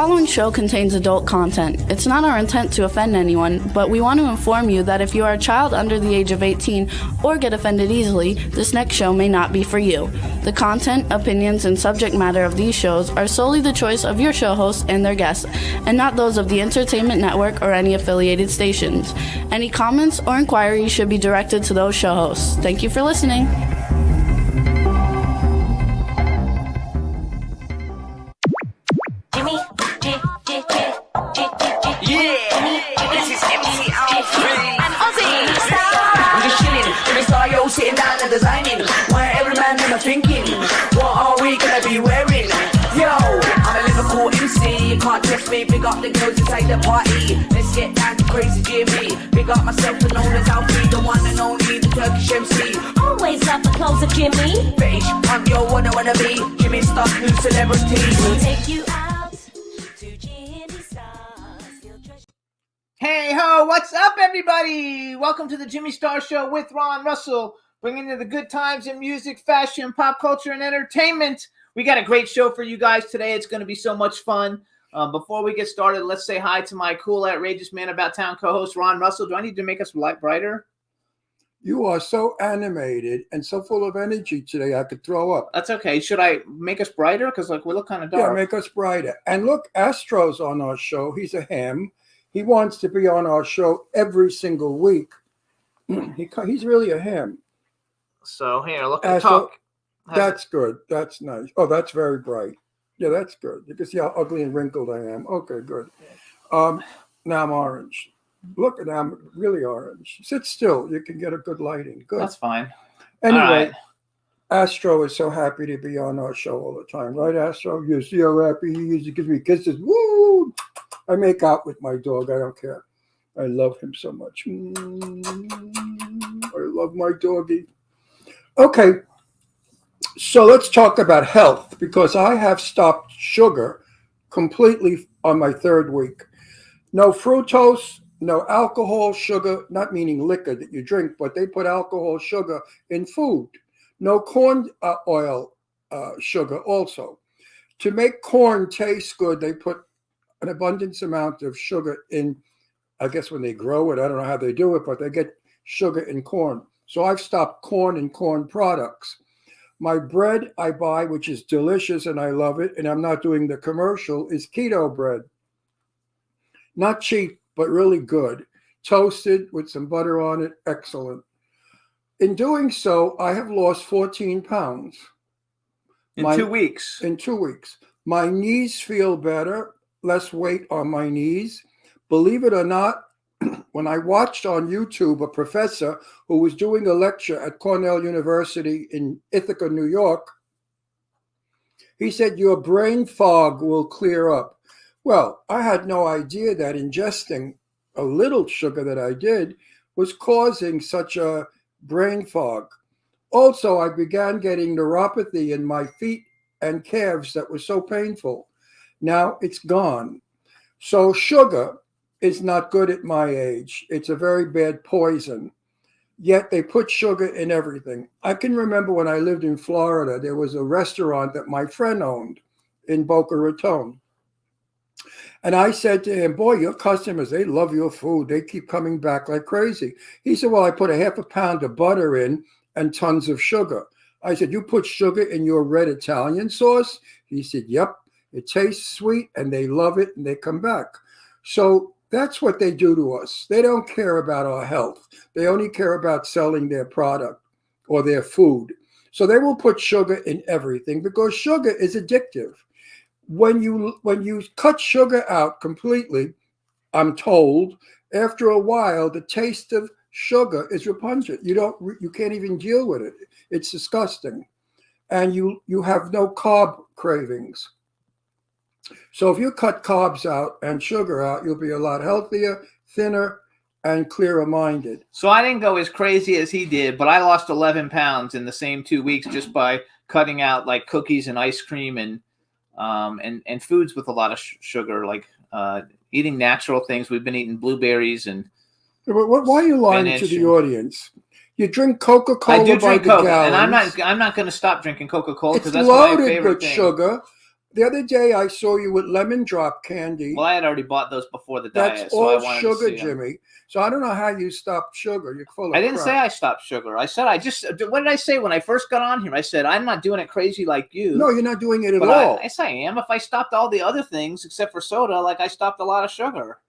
following show contains adult content. It's not our intent to offend anyone, but we want to inform you that if you are a child under the age of 18 or get offended easily, this next show may not be for you. The content, opinions, and subject matter of these shows are solely the choice of your show hosts and their guests, and not those of the Entertainment Network or any affiliated stations. Any comments or inquiries should be directed to those show hosts. Thank you for listening. Sitting down and designing, where every man never thinking, what are we gonna be wearing? Yo, I'm a Liverpool MC, you can't test me. Big up the girls inside the party, let's get down to crazy Jimmy. Big up myself and known as Alfie, the one and only, the Turkish MC. Always love the clothes of Jimmy. Fish, I'm your wanna be, Jimmy Star, new celebrity. We'll take you out to Jimmy Star's. Hey ho, what's up everybody? Welcome to the Jimmy Star Show with Ron Russell, bringing you the good times in music, fashion, pop culture, and entertainment. We got a great show for you guys today. It's going to be so much fun. Before we get started, let's say hi to my cool, outrageous man about town co-host, Ron Russell. Do I need to make us light brighter? You are so animated and so full of energy today, I could throw up. That's okay. Should I make us brighter? Because we look kind of dark. Yeah, make us brighter. And look, Astro's on our show. He's a ham. He wants to be on our show every single week. He's really a ham. So here, look at talk. That's good. That's nice. Oh, that's very bright. Yeah, that's good. You can see how ugly and wrinkled I am. Okay, good. Now I'm orange. Look at I'm really orange. Sit still. You can get a good lighting. Good. That's fine. Anyway, right. Astro is so happy to be on our show all the time. Right, Astro? You see how happy he is? He gives me kisses. Woo! I make out with my dog. I don't care. I love him so much. I love my doggy. Okay, so let's talk about health, because I have stopped sugar completely on my third week. No fructose, no alcohol, sugar, not meaning liquor that you drink, but they put alcohol, sugar in food. No corn oil sugar also. To make corn taste good, they put an abundance amount of sugar in, I guess when they grow it, I don't know how they do it, but they get sugar in corn. So I've stopped corn and corn products. My bread I buy, which is delicious and I love it, and I'm not doing the commercial, is keto bread. Not cheap, but really good. Toasted with some butter on it, excellent. In doing so, I have lost 14 pounds. In 2 weeks. In 2 weeks. My knees feel better, less weight on my knees. Believe it or not, when I watched on YouTube a professor who was doing a lecture at Cornell University in Ithaca, New York, he said, your brain fog will clear up. Well, I had no idea that ingesting a little sugar that I did was causing such a brain fog. Also, I began getting neuropathy in my feet and calves that was so painful. Now it's gone. So sugar is not good at my age. It's a very bad poison. Yet they put sugar in everything. I can remember when I lived in Florida, there was a restaurant that my friend owned in Boca Raton. And I said to him, boy, your customers, they love your food. They keep coming back like crazy. He said, well, I put a half a pound of butter in and tons of sugar. I said, you put sugar in your red Italian sauce? He said, yep, it tastes sweet and they love it and they come back. So that's what they do to us. They don't care about our health. They only care about selling their product or their food. So they will put sugar in everything because sugar is addictive. When you cut sugar out completely, I'm told, after a while, the taste of sugar is repugnant. You can't even deal with it. It's disgusting. And you have no carb cravings. So if you cut carbs out and sugar out, you'll be a lot healthier, thinner, and clearer minded. So I didn't go as crazy as he did, but I lost 11 pounds in the same 2 weeks just by cutting out like cookies and ice cream and foods with a lot of sugar, like eating natural things. We've been eating blueberries and why are you lying to the audience? You drink Coca-Cola I do by drink the Coke, gallons. And I'm not going to stop drinking Coca-Cola because it's that's my loaded favorite with thing. Sugar. The other day I saw you with lemon drop candy. Well, I had already bought those before the diet. That's so I all wanted sugar, to see 'em. Jimmy. So I don't know how you stopped sugar. You're full of I didn't crap. say I stopped sugar. I said I just. What did I say when I first got on here? I said I'm not doing it crazy like you. No, you're not doing it at but all. I say I am. If I stopped all the other things except for soda, like I stopped a lot of sugar.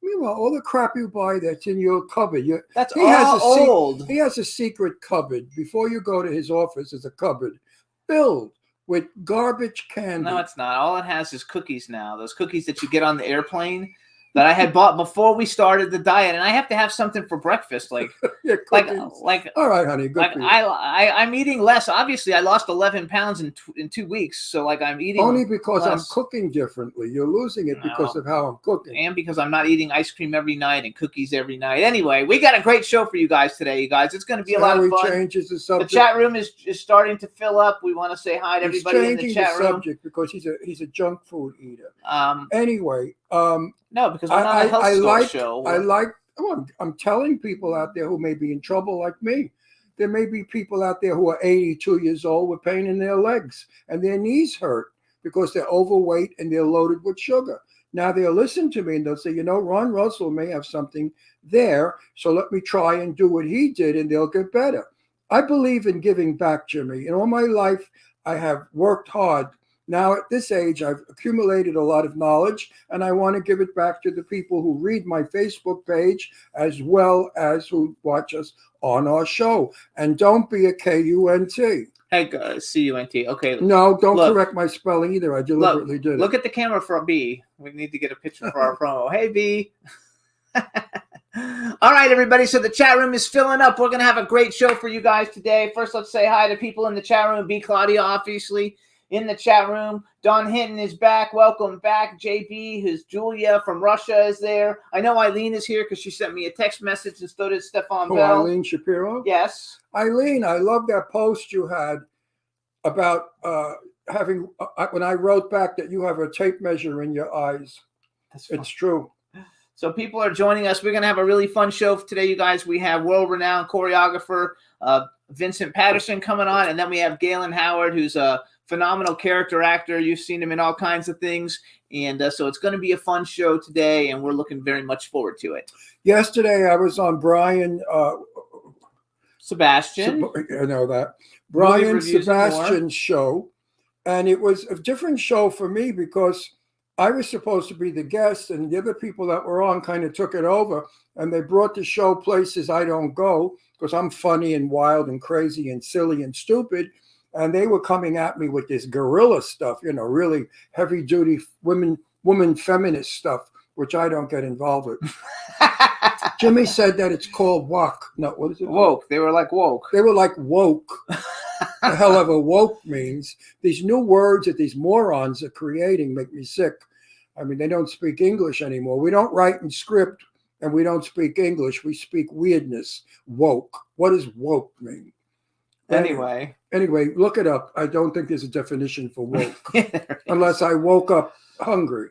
Meanwhile, all the crap you buy that's in your cupboard, That's He has all a sec- old. he has a secret cupboard. Before you go to his office, there's a cupboard filled with garbage candy. No, it's not. All it has is cookies now. Those cookies that you get on the airplane that I had bought before we started the diet, and I have to have something for breakfast, like Yeah, like cookies. like All right, honey. Good like for you. I'm eating less. Obviously, I lost 11 pounds in 2 weeks, so like I'm eating Only because I'm less. cooking differently. You're losing it because No. of how I'm cooking. And because I'm not eating ice cream every night and cookies every night. Anyway, we got a great show for you guys today, you guys. It's going to be a lot How of he fun. changes the The subject. chat room is starting to fill up. We want to say hi to He's everybody in changing the chat room. subject because he's a junk food eater. Anyway, No, because we're not a health store show. I'm telling people out there who may be in trouble like me. There may be people out there who are 82 years old with pain in their legs and their knees hurt because they're overweight and they're loaded with sugar. Now they'll listen to me and they'll say, Ron Russell may have something there, so let me try and do what he did and they'll get better. I believe in giving back, Jimmy. In all my life, I have worked hard. Now at this age, I've accumulated a lot of knowledge and I want to give it back to the people who read my Facebook page as well as who watch us on our show. And don't be a KUNT. Hey, CUNT. Okay. No, don't Look. correct my spelling either. I deliberately did it. Look at the camera for B. We need to get a picture for our promo. Hey, B. All right, everybody. So the chat room is filling up. We're going to have a great show for you guys today. First, let's say hi to people in the chat room. B. Claudia, obviously, in the chat room. Don Hinton is back. Welcome back. JB, who's Julia from Russia, is there. I know Eileen is here because she sent me a text message and so did Stefan Oh, Bell. Eileen Shapiro? Yes. Eileen, I love that post you had about having, when I wrote back that you have a tape measure in your eyes. That's fun. It's true. So people are joining us. We're going to have a really fun show today, you guys. We have world-renowned choreographer Vincent Patterson coming on, and then we have Galen Howard, who's a phenomenal character actor. You've seen him in all kinds of things, and so it's going to be a fun show today, and we're looking very much forward to it. Yesterday, I was on Brian Sebastian. I know that. Brian reviews and Sebastian's show. And it was a different show for me because I was supposed to be the guest and the other people that were on kind of took it over and they brought the show places I don't go because I'm funny and wild and crazy and silly and stupid. And they were coming at me with this guerrilla stuff, really heavy duty woman feminist stuff, which I don't get involved with. Jimmy said that it's called woke. No, what is it? Woke. They were like woke. They were like woke. The hell ever woke means. These new words that these morons are creating make me sick. I mean, they don't speak English anymore. We don't write in script and we don't speak English. We speak weirdness. Woke. What does woke mean? Anyway, look it up. I don't think there's a definition for woke there unless I woke up hungry.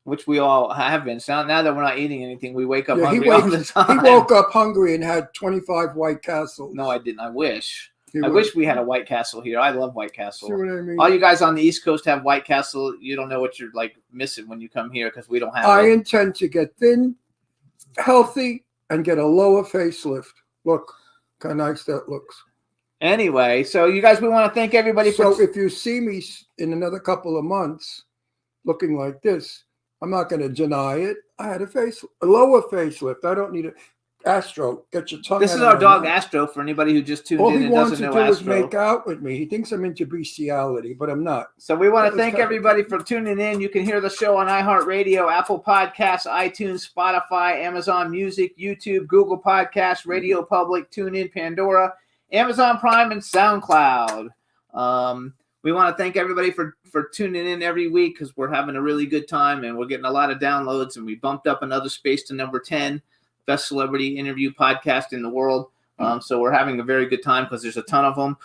which we all have been. So now that we're not eating anything, we wake up Yeah, hungry all the time. He woke up hungry and had 25 White Castles. No, I didn't. I wish. He I would- wish we had a White Castle here. I love White Castle. See what I mean? All you guys on the East Coast have White Castle. You don't know what you're like missing when you come here because we don't have I it. intend to get thin, healthy, and get a lower facelift. Look how nice that looks. Anyway, so you guys, we want to thank everybody So for. if you see me in another couple of months looking like this, I'm not going to deny it. I had a lower facelift. I don't need a Astro. Get your tongue. This out is of our my dog mouth. Astro for anybody who just tuned All in he and wants doesn't to know do is Astro. make out with me. He thinks I'm into bestiality, but I'm not. So we want That to was thank kind of- everybody for tuning in. You can hear the show on iHeartRadio, Apple Podcasts, iTunes, Spotify, Amazon Music, YouTube, Google Podcasts, Radio Public, TuneIn, Pandora, Amazon Prime, and SoundCloud. We want to thank everybody for tuning in every week because we're having a really good time and we're getting a lot of downloads, and we bumped up another space to number 10, best celebrity interview podcast in the world. So we're having a very good time because there's a ton of them.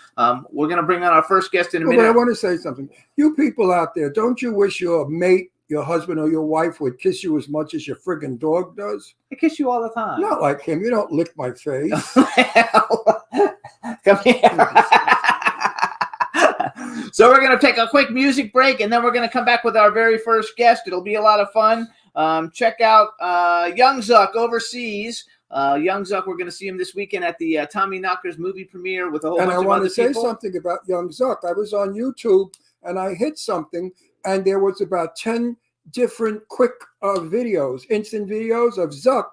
We're going to bring on our first guest in a But minute. I want to say something. You people out there, don't you wish your mate, your husband, or your wife would kiss you as much as your friggin' dog does? I kiss you all the time. Not like him. You don't lick my face. Come here. So we're going to take a quick music break, and then we're going to come back with our very first guest. It'll be a lot of fun. Check out Young Zuck overseas. Young Zuck, we're going to see him this weekend at the Tommy Knockers movie premiere with a whole bunch of other people. And I want to say something about Young Zuck. I was on YouTube, and I hit something, and there was about 10 different quick videos, instant videos of Zuck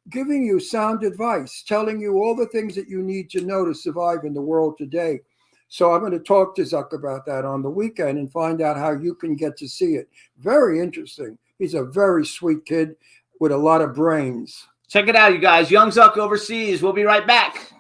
giving you sound advice, telling you all the things that you need to know to survive in the world today. So I'm going to talk to Zuck about that on the weekend and find out how you can get to see it. Very interesting. He's a very sweet kid with a lot of brains. Check it out, you guys. Young Zuck overseas. We'll be right back.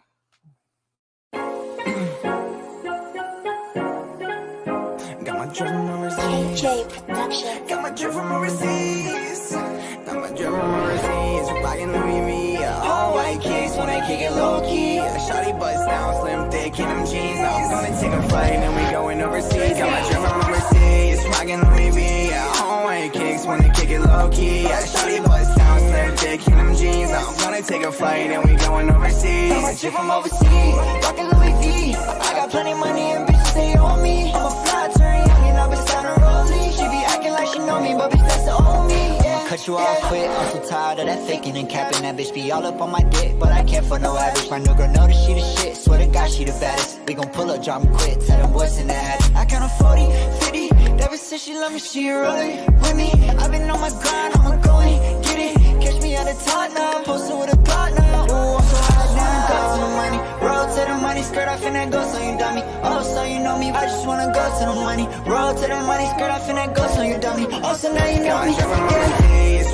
Got my drip from overseas. DJ Production. Got my drip from overseas. Got my drip from overseas. Rockin' Louis V. All white kicks when I kick it low key. Shawty bust down, slim thick in them jeans. I'm gonna take a flight and we going overseas. Got my drip from overseas. Rockin' Louis V. All white kicks when I kick it low key. Shawty bust down, slim thick in them jeans. I'm gonna take a flight and we going overseas. Got my drip from overseas. Rockin' Louis V. I got plenty money and bitches stay on me. I'm a fly turn young and I've been starting rolling. She be acting like she know me, but bitch that's the old me. Yeah. Cut you off quick, I'm so tired of that faking and capping. That bitch be all up on my dick, but I can't for no average. My new girl know that she the shit, swear to God she the baddest. We gon' pull up, drop 'em quick, tell them boys in the attic. I count on 40, 50, that bitch said she love me, she rolling with me. I been on my grind, I'ma go and get it. Catch me at the top now, posted with a plot now. Ooh, I'm so hot now, go to the money. Roll to the money, skirt off in that ghost on you dummy. Oh, so you know me, I just wanna go to the money. Roll to the money, skirt off in that ghost on you dummy. Oh, so now you know me, yeah.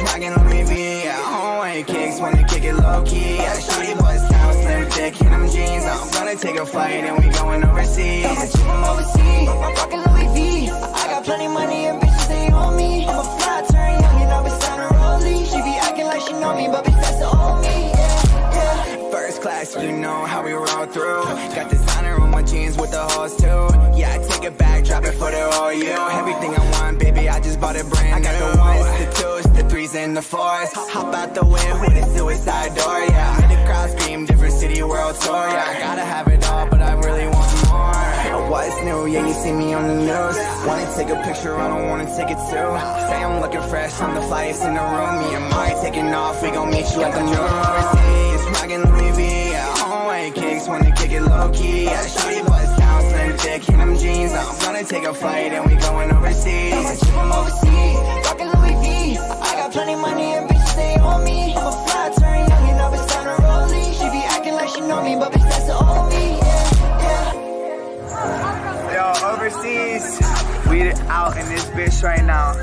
Rockin' Louis V, all white kicks when they kick it low key. Shawty bust down, slim thick in them jeans. I'm gonna take a flight and we going overseas. I'm a trip from overseas, I'm rockin' Louis V. I got plenty money and bitches stay on me. I'm a fly turn young and I've been starting rolling. She be acting like she know me, but bitch that's the old me. Yeah. First class, you know how we roll through. Got designer on my jeans with the hoes too. Yeah, I take it back, drop it for the whole you. Everything I want, baby, I just bought it brand new. I got the ones, the twos, the threes, and the fours. Hop out the way with a suicide door, yeah. Made the crowd scream, different city, world tour, yeah. I gotta have it all, but I really want more. What's new? Yeah, you see me on the news. Wanna take a picture, I don't wanna take it too. Say I'm looking fresh, I'm the flyest in the room. Me and Mari taking off, we gon' meet you at the moon. Overseas, rockin' Louis V, all white kicks when they kick it low key. Shawty bust down, slim thick in them jeans. I'm gonna take a flight and we going overseas. I'm a trip from overseas, rockin' Louis V. I got plenty money and bitches stay on me. I'm a fly turn young and I've been starting rolling. She be acting like she know me, but bitch that's the old me. Yeah, yeah. Yo, overseas, we out in this bitch right now.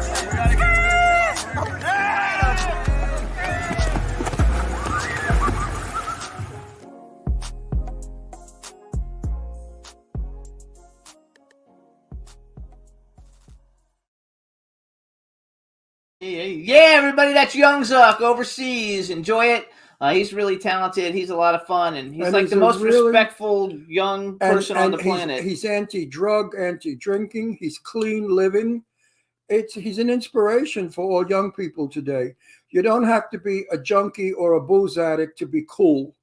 Yeah, everybody, that's Young Zuck overseas. Enjoy it. He's really talented. He's a lot of fun, and he's like the most respectful young person on the planet. He's anti-drug, anti-drinking. He's clean living. He's an inspiration for all young people today. You don't have to be a junkie or a booze addict to be cool.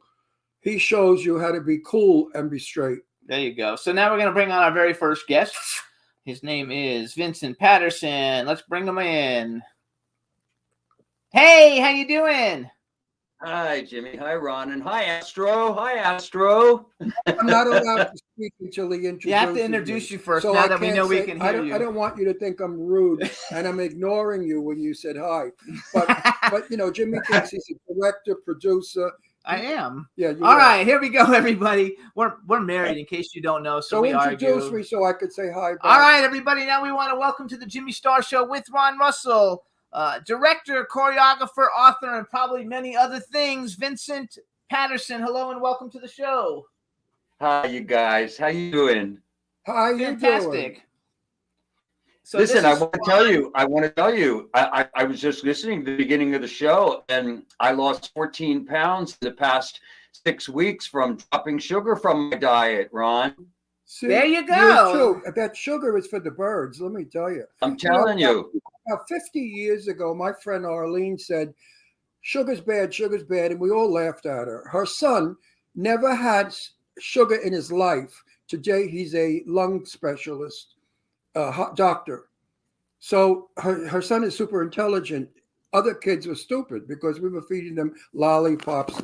He shows you how to be cool and be straight. There you go. So now we're going to bring on our very first guest. His name is Vincent Patterson. Let's bring him in. Hey, how you doing? Hi, Jimmy. Hi, Ron. And hi, Astro. Hi, Astro. I'm not allowed to speak until he introduces You have to introduce you first, So now I that we can't know we say- can I hear don't, you. I don't want you to think I'm rude and I'm ignoring you when you said hi. But you know, Jimmy thinks he's a director, producer. I am. Yeah. You All are. right, here we go, everybody. We're married, in case you don't know, so So we introduce argue. me so I could say hi. Back. All right, everybody. Now we want to welcome to the Jimmy Star Show with Ron Russell, director, choreographer, author, and probably many other things, Vincent Patterson. Hello and welcome to the show. Hi, you guys. How you doing? How you doing? Fantastic. So Listen, this I is want to fun. tell you, I was just listening to the beginning of the show, and I lost 14 pounds in the past 6 weeks from dropping sugar from my diet, Ron. See, There you go. too. That sugar is for the birds. Let me tell you. I'm telling you. About 50 years ago, my friend Arlene said, sugar's bad, and we all laughed at her. Her son never had sugar in his life. Today, he's a lung specialist. doctor. So her son is super intelligent. Other kids were stupid because we were feeding them lollipops,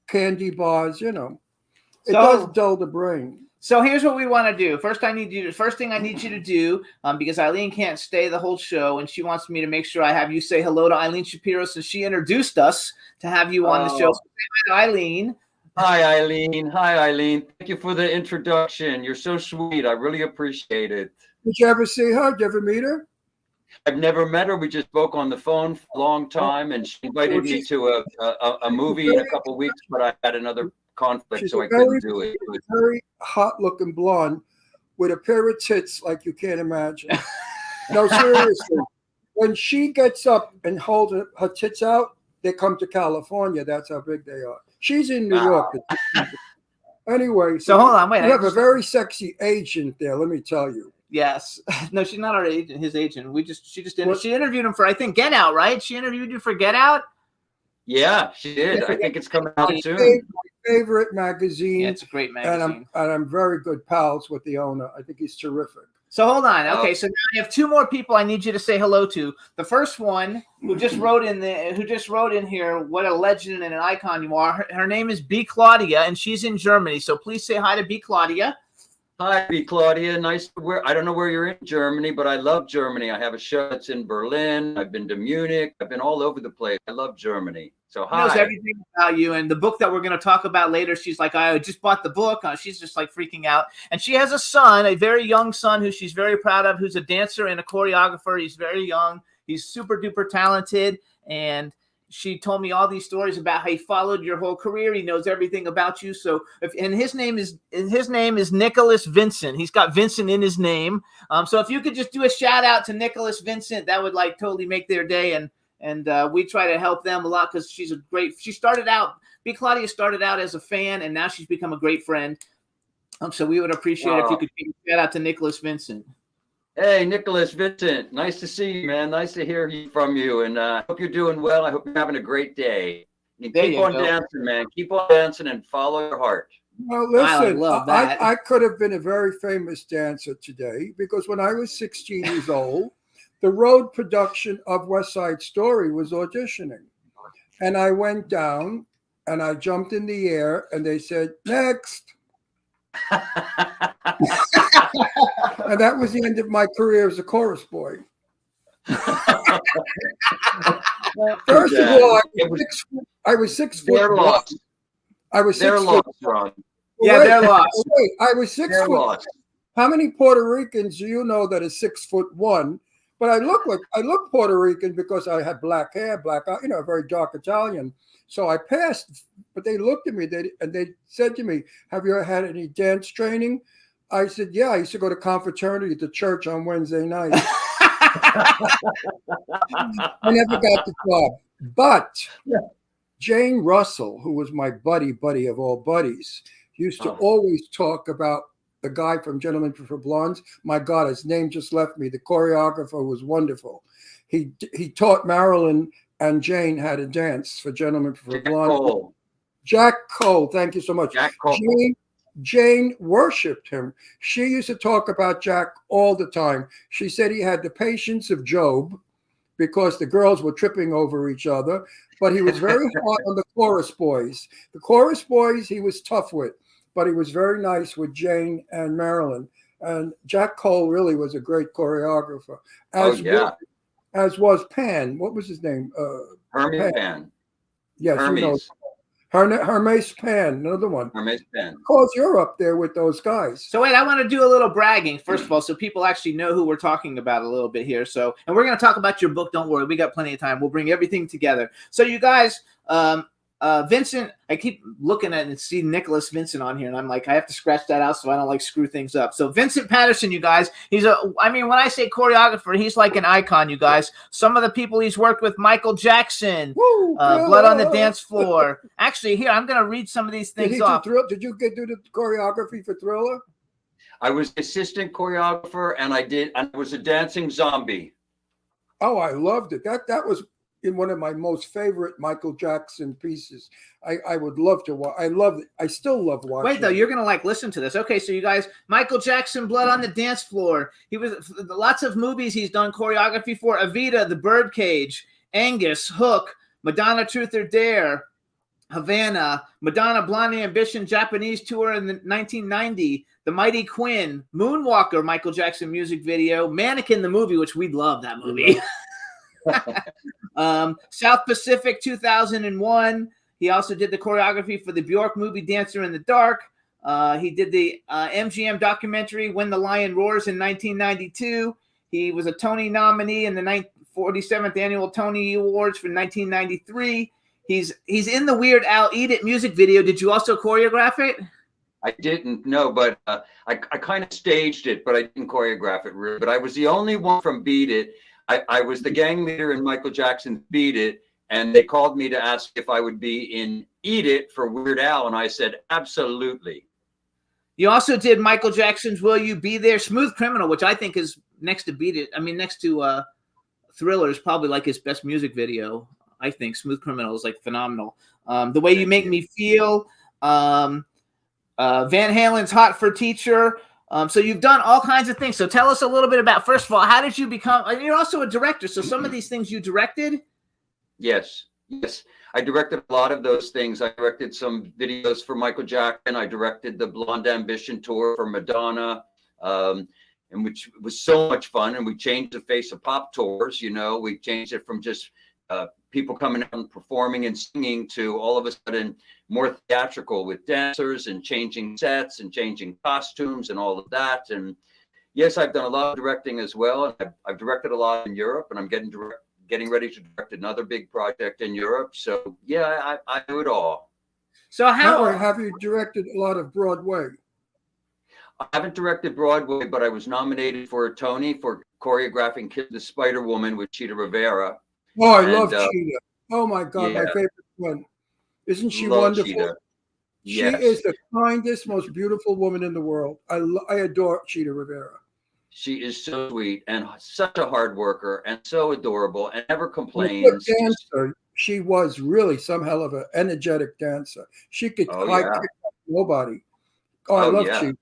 candy bars, It So- does dull the brain. So here's what we want to do. First thing I need you to do, because Eileen can't stay the whole show, and she wants me to make sure I have you say hello to Eileen Shapiro, since she introduced us to have you on the show. So say hi to Eileen. Hi, Eileen. Hi, Eileen. Thank you for the introduction. You're so sweet. I really appreciate it. Did you ever see her? Did you ever meet her? I've never met her. We just spoke on the phone for a long time, and she invited me to a movie in a couple of weeks, but I had another conflict, She's so a I couldn't do it. Very hot-looking blonde with a pair of tits like you can't imagine. No, seriously. When she gets up and holds her tits out, they come to California. That's how big they are. She's in New York. Anyway, So hold on, wait. you have a very sexy agent there, let me tell you. Yes. No, she's not our agent. His agent. She interviewed him for, I think, Get Out, right? She interviewed you for Get Out. Yeah, she did. I think it's coming out soon. My favorite magazine. Yeah, it's a great magazine. And I'm very good pals with the owner. I think he's terrific. So hold on. Okay, so now I have two more people I need you to say hello to. The first one who just wrote in here, what a legend and an icon you are. Her name is B. Claudia, and she's in Germany. So please say hi to B. Claudia. Hi, B. Claudia. Nice to I don't know where you're in Germany, but I love Germany. I have a show that's in Berlin. I've been to Munich. I've been all over the place. I love Germany. So She knows hi. everything about you, and the book that we're going to talk about later, she's like, I just bought the book. She's just like freaking out. And she has a son, a very young son who she's very proud of, who's a dancer and a choreographer. He's very young. He's super duper talented. And she told me all these stories about how he followed your whole career. He knows everything about you. So his name is Nicholas Vincent. He's got Vincent in his name. So if you could just do a shout out to Nicholas Vincent, that would like totally make their day. And we try to help them a lot because she started out, B. Claudia started out as a fan, and now she's become a great friend. So we would appreciate if you could give a shout out to Nicholas Vincent. Hey, Nicholas Vincent. Nice to see you, man. Nice to hear from you. And I hope you're doing well. I hope you're having a great day. And keep on dancing, man. Keep on dancing and follow your heart. Well, listen, love that. I could have been a very famous dancer today because when I was 16 years old, the road production of West Side Story was auditioning. And I went down and I jumped in the air and they said, next. And that was the end of my career as a chorus boy. First of all, I was 6 foot. They're lost. I was 6 They're foot. lost, Ron. Yeah, they're lost. Wait, I was 6 They're foot. lost. How many Puerto Ricans do you know that is 6'1"? But I look Puerto Rican because I had black hair, black eye, a very dark Italian. So I passed, but they looked at me and they said to me, "Have you ever had any dance training?" I said, "Yeah, I used to go to confraternity at the church on Wednesday night." I never got the job. But Jane Russell, who was my buddy of all buddies, used to always talk about the guy from Gentlemen Prefer Blondes. My God, his name just left me. The choreographer was wonderful. He taught Marilyn and Jane how to dance for Gentlemen Prefer Blondes. Jack Cole, thank you so much. Jack Cole. Jane worshipped him. She used to talk about Jack all the time. She said he had the patience of Job because the girls were tripping over each other, but he was very hard on the chorus boys. The chorus boys he was tough with, but he was very nice with Jane and Marilyn. And Jack Cole really was a great choreographer. As was Pan. What was his name? Hermes Pan. Yes, Hermes. you know. Hermes Pan, another one. Hermes Pan. Of course, you're up there with those guys. So wait, I want to do a little bragging, first of all, so people actually know who we're talking about a little bit here. So, and we're going to talk about your book. Don't worry. We got plenty of time. We'll bring everything together. So you guys, Vincent, I keep looking at and see Nicholas Vincent on here, and I'm like, I have to scratch that out so I don't screw things up. So Vincent Patterson, you guys, when I say choreographer, he's like an icon, you guys. Some of the people he's worked with, Michael Jackson, Blood on the Dance Floor. Actually, here, I'm going to read some of these things off. Did you do the choreography for Thriller? I was assistant choreographer, and I was a dancing zombie. Oh, I loved it. That was in one of my most favorite Michael Jackson pieces. I would love to watch. I still love watching. Wait, though, you're gonna like listen to this. Okay, so you guys, Michael Jackson, Blood on the Dance Floor. He was lots of movies he's done choreography for: Evita, The Birdcage, Angus, Hook, Madonna, Truth or Dare, Havana, Madonna, Blondie Ambition Japanese tour in the 1990, The Mighty Quinn, Moonwalker, Michael Jackson music video, Mannequin the movie, which we'd love that movie. South Pacific 2001. He also did the choreography for the Bjork movie Dancer in the Dark. He did the MGM documentary When the Lion Roars in 1992. He was a Tony nominee in the 47th annual Tony Awards for 1993. He's in the Weird Al Eat It music video. Did you also choreograph it? I didn't know, but I kind of staged it, but I didn't choreograph it really. But I was the only one from Beat It. I was the gang leader in Michael Jackson's Beat It, and they called me to ask if I would be in Eat It for Weird Al, and I said, absolutely. You also did Michael Jackson's Will You Be There? Smooth Criminal, which I think is next to Beat It. I mean, next to Thriller is probably like his best music video. I think Smooth Criminal is like phenomenal. The Way You Make Me Feel, Van Halen's Hot for Teacher. So you've done all kinds of things. So tell us a little bit about, first of all, how did you become, and you're also a director. So some of these things you directed? Yes. I directed a lot of those things. I directed some videos for Michael Jackson. I directed the Blonde Ambition tour for Madonna, and which was so much fun. And we changed the face of pop tours. You know, we changed it from just people coming out and performing and singing to all of a sudden more theatrical with dancers and changing sets and changing costumes and all of that. And yes, I've done a lot of directing as well. And I've directed a lot in Europe, and I'm getting ready to direct another big project in Europe. So yeah, I do it all. So how have you directed a lot of Broadway? I haven't directed Broadway, but I was nominated for a Tony for choreographing Kid the Spider Woman with Chita Rivera. Oh, I love Cheetah. Oh my God, yeah. my favorite one. Isn't she Love wonderful? Cheetah. She Yes. is the kindest, most beautiful woman in the world. I adore Cheetah Rivera. She is so sweet and such a hard worker and so adorable and never A good complains. dancer. She was really some hell of an energetic dancer. She could Oh, kick yeah. nobody. Oh, I Oh, love yeah. Cheetah.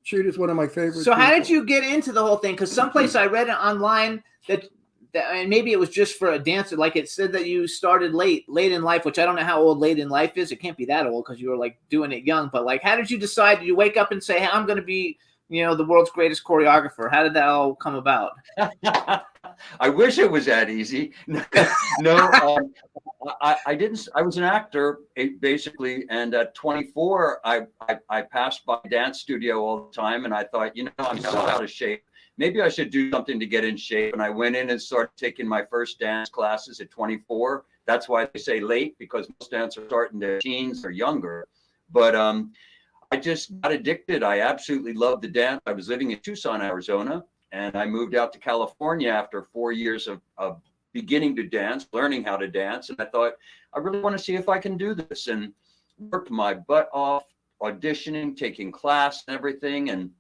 Cheetah's one of my favorites. So how did you get into the whole thing? Because someplace I read it online that and maybe it was just for a dancer. Like it said that you started late in life, which I don't know how old late in life is. It can't be that old because you were like doing it young. But like, how did you decide? Did you wake up and say, "Hey, I'm going to be, the world's greatest choreographer"? How did that all come about? I wish it was that easy. No, I didn't. I was an actor basically, and at 24, I passed by a dance studio all the time, and I thought, I'm so out of shape. Maybe I should do something to get in shape. And I went in and started taking my first dance classes at 24. That's why they say late, because most dancers start in their teens or younger. But I just got addicted. I absolutely loved the dance. I was living in Tucson, Arizona, and I moved out to California after 4 years of beginning to dance, learning how to dance. And I thought, I really want to see if I can do this, and worked my butt off, auditioning, taking class and everything. And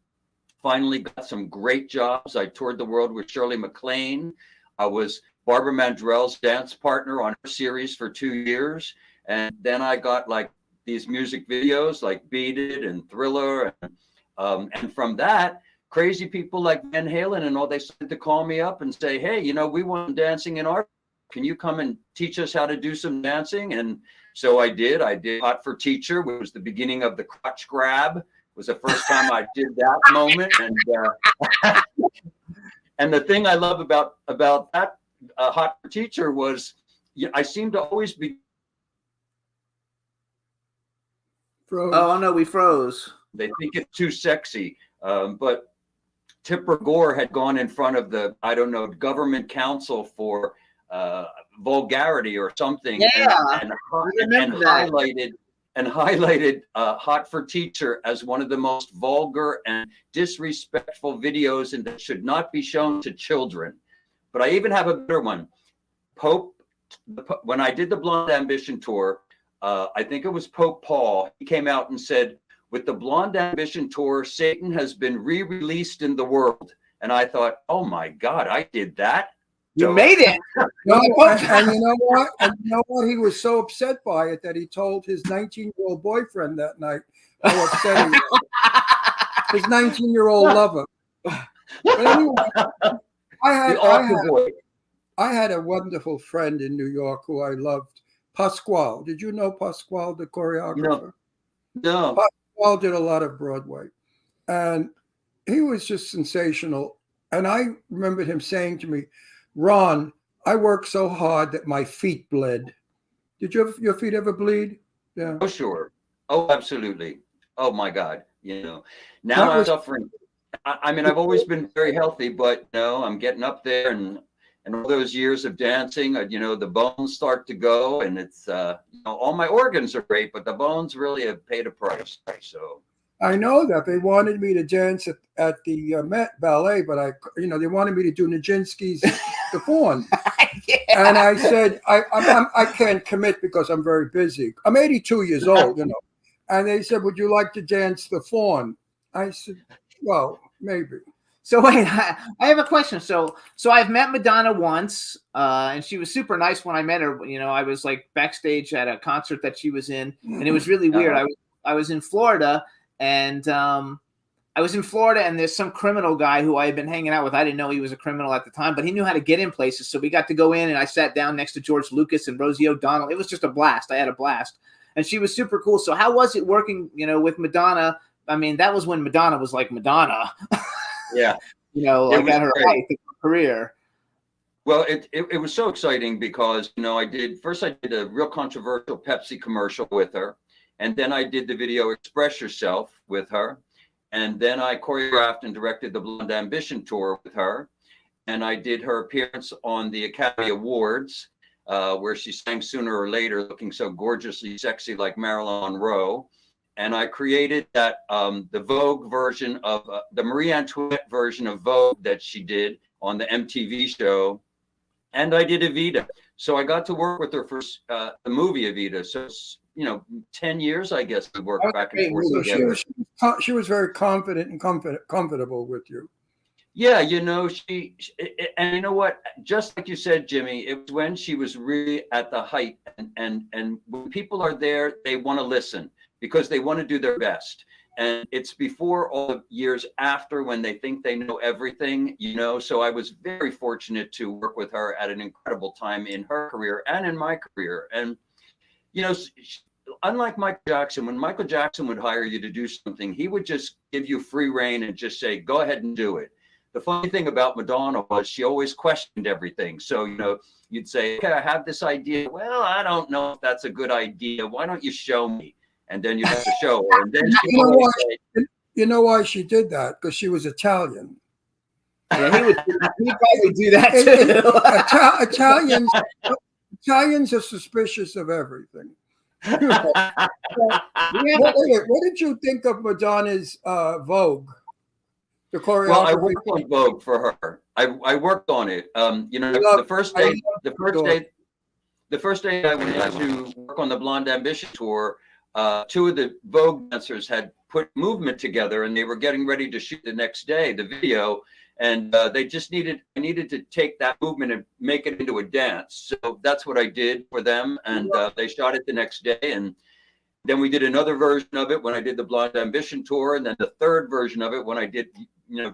finally got some great jobs. I toured the world with Shirley MacLaine. I was Barbara Mandrell's dance partner on her series for 2 years. And then I got like these music videos like Beat It and Thriller. And from that, crazy people like Van Halen and all, they started to call me up and say, hey, we want dancing in art. Can you come and teach us how to do some dancing? And so I did. I did Hot for Teacher, which was the beginning of the crotch grab. Was the first time I did that moment. And the thing I love about that Hot for Teacher was I seem to always be. Froze. Oh no, we froze. They think it's too sexy. But Tipper Gore had gone in front of the, government council for vulgarity or something. Yeah, and highlighted Hot for Teacher as one of the most vulgar and disrespectful videos and that should not be shown to children. But I even have a better one. When I did the Blonde Ambition tour, I think it was Pope Paul, he came out and said, with the Blonde Ambition tour, Satan has been re-released in the world. And I thought, oh my God, I did that? You made it. No, and you know what? And you know what? He was so upset by it that he told his 19-year-old boyfriend that night how upset he was. His 19-year-old lover. But anyway, I had a wonderful friend in New York who I loved, Pasquale. Did you know Pasquale, the choreographer? No. Pasquale did a lot of Broadway, and he was just sensational. And I remember him saying to me, Ron, I worked so hard that my feet bled. Did your feet ever bleed? Yeah. Oh, sure. Oh, absolutely. Oh, my God. Now I'm suffering. I mean, I've always been very healthy, but I'm getting up there, and all those years of dancing, the bones start to go, and it's, all my organs are great, but the bones really have paid a price. So I know that they wanted me to dance at the Met Ballet, but they wanted me to do Nijinsky's The Faun. Yeah. And I said, I can't commit because I'm very busy. I'm 82 years old, And they said, would you like to dance The Faun? I said, well, maybe. So wait, I have a question. So I've met Madonna once, and she was super nice when I met her. I was like backstage at a concert that she was in, and it was really weird. I was in Florida, and there's some criminal guy who I had been hanging out with. I didn't know he was a criminal at the time, but he knew how to get in places. So we got to go in, and I sat down next to George Lucas and Rosie O'Donnell. It was just a blast. I had a blast, and she was super cool. So how was it working, with Madonna? I mean, that was when Madonna was like Madonna. Yeah. Like at her height of her career. Well, it was so exciting because, I did a real controversial Pepsi commercial with her. And then I did the video Express Yourself with her. And then I choreographed and directed the Blonde Ambition tour with her. And I did her appearance on the Academy Awards, where she sang Sooner or Later, looking so gorgeously sexy like Marilyn Monroe. And I created that the Vogue version of the Marie Antoinette version of Vogue that she did on the MTV show. And I did Evita. So I got to work with her for the movie Evita. So, 10 years, I guess, we worked back and forth together. She was very confident and comfortable with you. Yeah, she and you know what? Just like you said, Jimmy, it was when she was really at the height. And when people are there, they want to listen, because they want to do their best. And it's before all the years after when they think they know everything, So I was very fortunate to work with her at an incredible time in her career and in my career. And, unlike Michael Jackson, when Michael Jackson would hire you to do something, he would just give you free rein and just say, go ahead and do it. The funny thing about Madonna was she always questioned everything. So, you'd say, okay, I have this idea. Well, I don't know if that's a good idea. Why don't you show me? And then you have to show her. And then you know why she did that? Because she was Italian. Yeah, he'd probably do that too. Italians are suspicious of everything. What did you think of Madonna's Vogue? The choreography? Well, I worked on Vogue for her. I worked on it. The first day I went to work on the Blonde Ambition tour, two of the Vogue dancers had put movement together, and they were getting ready to shoot the next day, the video. And I needed to take that movement and make it into a dance. So that's what I did for them. And they shot it the next day. And then we did another version of it when I did the Blonde Ambition tour. And then the third version of it when I did,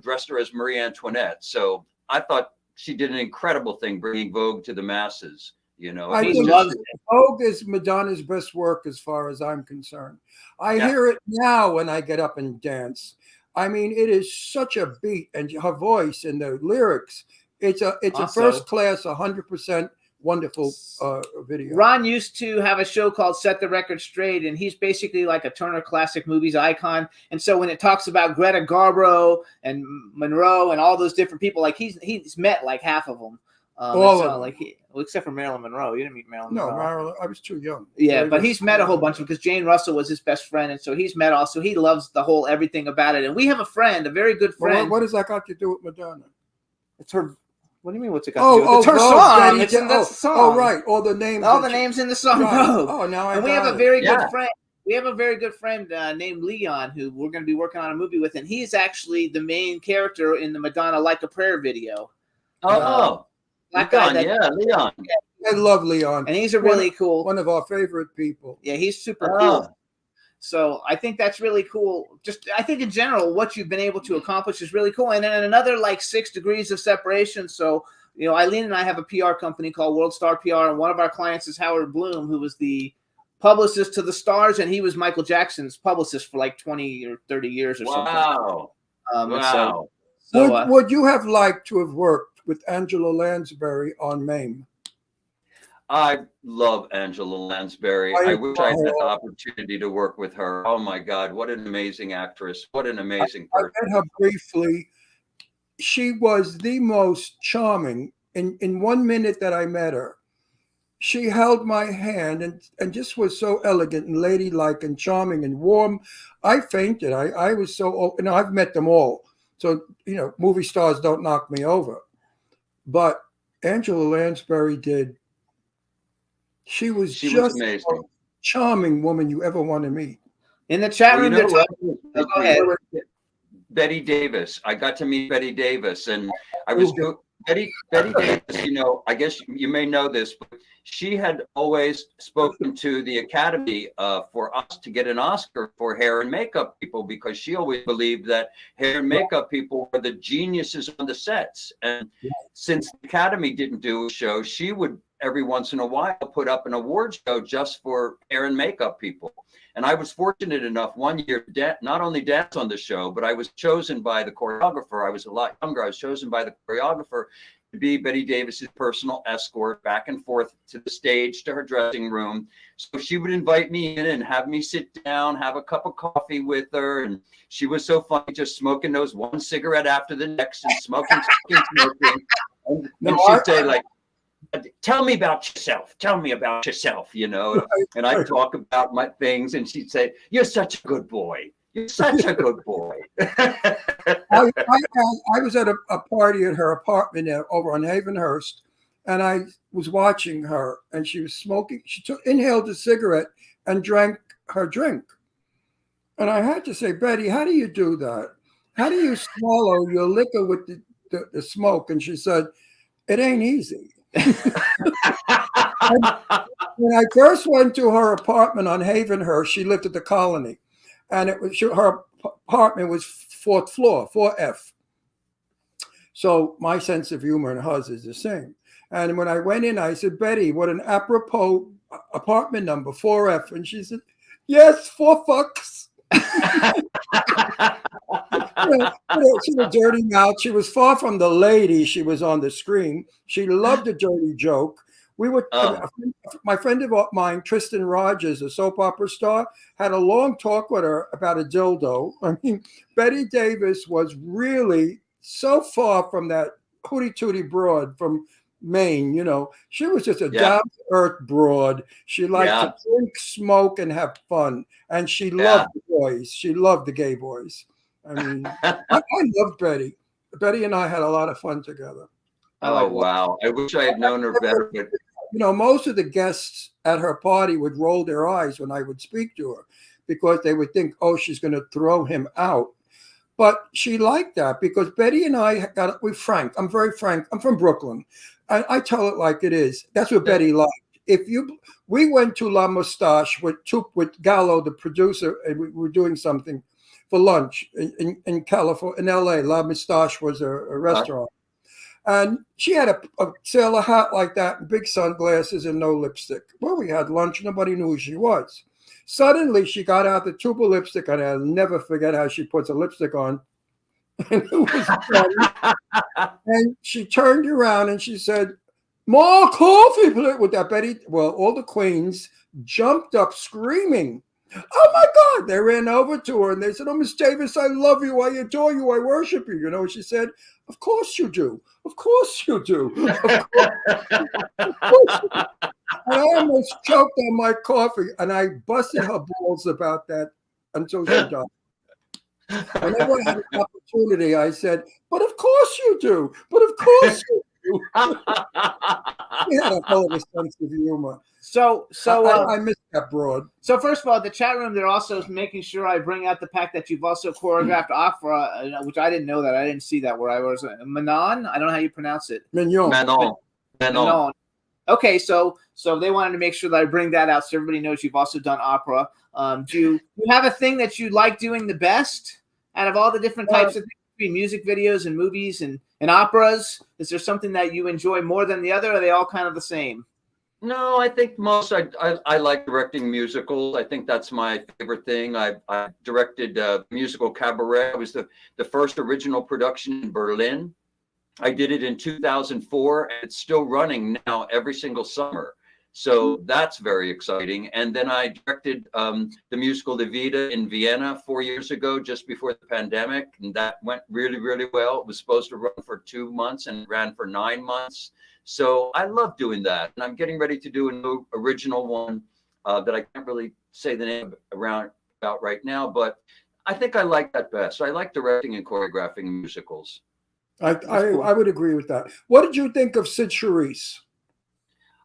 dressed her as Marie Antoinette. So I thought she did an incredible thing bringing Vogue to the masses. I think Vogue is Madonna's best work as far as I'm concerned. I hear it now when I get up and dance. I mean, it is such a beat, and her voice and the lyrics. It's a first class, 100% wonderful video. Ron used to have a show called Set the Record Straight, and he's basically like a Turner Classic Movies icon. And so when it talks about Greta Garbo and Monroe and all those different people, like he's met like half of them. Except for Marilyn Monroe. You didn't meet Marilyn Monroe. No, Marilyn, I was too young. Yeah, but he's met a whole bunch of them because Jane Russell was his best friend, and so he's met also. He loves the whole everything about it. And we have a friend, a very good friend. Well, what does that got to do with Madonna? It's her. What do you mean? What's it got to do with it? It's her song. That's the song. Oh, right. All the names in the song. Vogue. Oh, now I. And we have a very good friend. We have a very good friend named Leon who we're going to be working on a movie with, and he's actually the main character in the Madonna "Like a Prayer" video. black guy. Leon. I love Leon. And he's a really cool. One of our favorite people. Yeah, he's super Oh. cool. So I think that's really cool. Just I think in general, what you've been able to accomplish is really cool. And then another like 6 degrees of separation. So, you know, Eileen and I have a PR company called World Star PR, and one of our clients is Howard Bloom, who was the publicist to the Stars, and he was Michael Jackson's publicist for like 20 or 30 years or something. Wow. Wow. Would you have liked to have worked with Angela Lansbury on MAME? I love Angela Lansbury. I wish I had the opportunity to work with her. Oh my God, what an amazing actress. What an amazing person. I met her briefly. She was the most charming. In 1 minute that I met her, she held my hand and just was so elegant and ladylike and charming and warm. I fainted. I was so, you know, I've met them all. So, you know, movie stars don't knock me over. But Angela Lansbury did. She was just amazing. the most charming woman you ever want to meet. In the chat room, Well, you know go ahead. Betty Davis. I got to meet Betty Davis, and I was Betty Davis. You know, I guess you may know this, but she had always spoken to the Academy for us to get an Oscar for hair and makeup people, because she always believed that hair and makeup people were the geniuses on the sets. And since the Academy didn't do a show, she would every once in a while put up an award show just for hair and makeup people. And I was fortunate enough one year to not only dance on the show, but I was chosen by the choreographer. I was a lot younger. I was chosen by the choreographer to be Betty Davis's personal escort back and forth to the stage, to her dressing room. So she would invite me in and have me sit down, have a cup of coffee with her. And she was so funny, just smoking those one cigarette after the next and smoking. And she'd say, like, tell me about yourself. Tell me about yourself, you know. And I'd talk about my things, and she'd say, "You're such a good boy. You're such a good boy." I was at a party at her apartment over on Havenhurst, and I was watching her, and she was smoking. She inhaled a cigarette and drank her drink. And I had to say, Betty, how do you do that? How do you swallow your liquor with the smoke? And she said, it ain't easy. When I first went to her apartment on Havenhurst, she lived at the Colony, and it was her apartment was 4th floor, 4F. So my sense of humor and hers is the same. And when I went in, I said, Betty, what an apropos apartment number, 4F. And she said, yes, 4 fucks. She was dirty mouth. She was far from the lady she was on the screen. She loved a dirty joke. We were my friend of mine, Tristan Rogers, a soap opera star, had a long talk with her about a dildo. I mean, Betty Davis was really so far from that hootie tootie broad from Maine. You know, she was just a down to earth broad. She liked to drink, smoke, and have fun, and she loved the boys. She loved the gay boys. I mean, I loved Betty. Betty and I had a lot of fun together. Oh, wow. I wish I had known her better. But you know, most of the guests at her party would roll their eyes when I would speak to her because they would think, oh, she's going to throw him out. But she liked that because Betty and I we're frank. I'm very frank. I'm from Brooklyn. I tell it like it is. That's what Betty liked. We went to La Moustache with Gallo, the producer, and we were doing something for lunch in California, in LA. La Moustache was a restaurant. And she had a sailor hat like that, and big sunglasses and no lipstick. Well, we had lunch. Nobody knew who she was. Suddenly, she got out the tube of lipstick, and I'll never forget how she puts a lipstick on. And it was funny. And she turned around and she said, more coffee, please, with that Betty. Well, all the queens jumped up screaming. Oh my God, they ran over to her and they said, oh, Miss Davis, I love you. I adore you. I worship you. You know what she said? Of course you do. Of course you do. Of course you do. And I almost choked on my coffee and I busted her balls about that until she died. Whenever I had an opportunity, I said, but of course you do. But of course you do. She had a hell of a sense of humor. So I missed that broad. So first of all, the chat room, they're also making sure I bring out the fact that you've also choreographed opera, which I didn't know that. I didn't see that where I was Manon. I don't know how you pronounce it. Mignon. Manon. Manon. Okay, so they wanted to make sure that I bring that out so everybody knows you've also done opera. Do you have a thing that you like doing the best out of all the different types of things, between music videos and movies and operas? Is there something that you enjoy more than the other? Or are they all kind of the same? No, I think most I like directing musicals. I think that's my favorite thing. I directed musical Cabaret. It was the first original production in Berlin. I did it in 2004, and it's still running now every single summer. So that's very exciting. And then I directed the musical The Vita in Vienna 4 years ago, just before the pandemic. And that went really, really well. It was supposed to run for 2 months and ran for 9 months. So I love doing that. And I'm getting ready to do a new original one that I can't really say the name about right now, but I think I like that best. I like directing and choreographing musicals. I would agree with that. What did you think of Sid Charisse?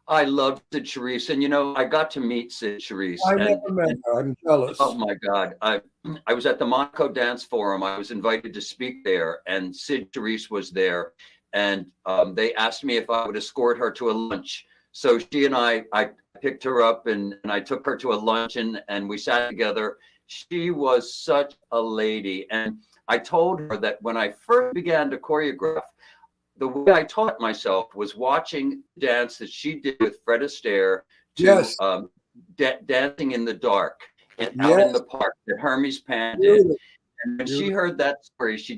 I loved Sid Charisse, and I got to meet Sid Charisse. I never met her. I'm jealous. Oh my God! I was at the Monaco Dance Forum. I was invited to speak there, and Sid Charisse was there, and they asked me if I would escort her to a lunch. So she and I picked her up, and I took her to a luncheon, and we sat together. She was such a lady, and I told her that when I first began to choreograph, the way I taught myself was watching the dance that she did with Fred Astaire to Dancing in the Dark out in the park that Hermes Pan did. And when she heard that story, she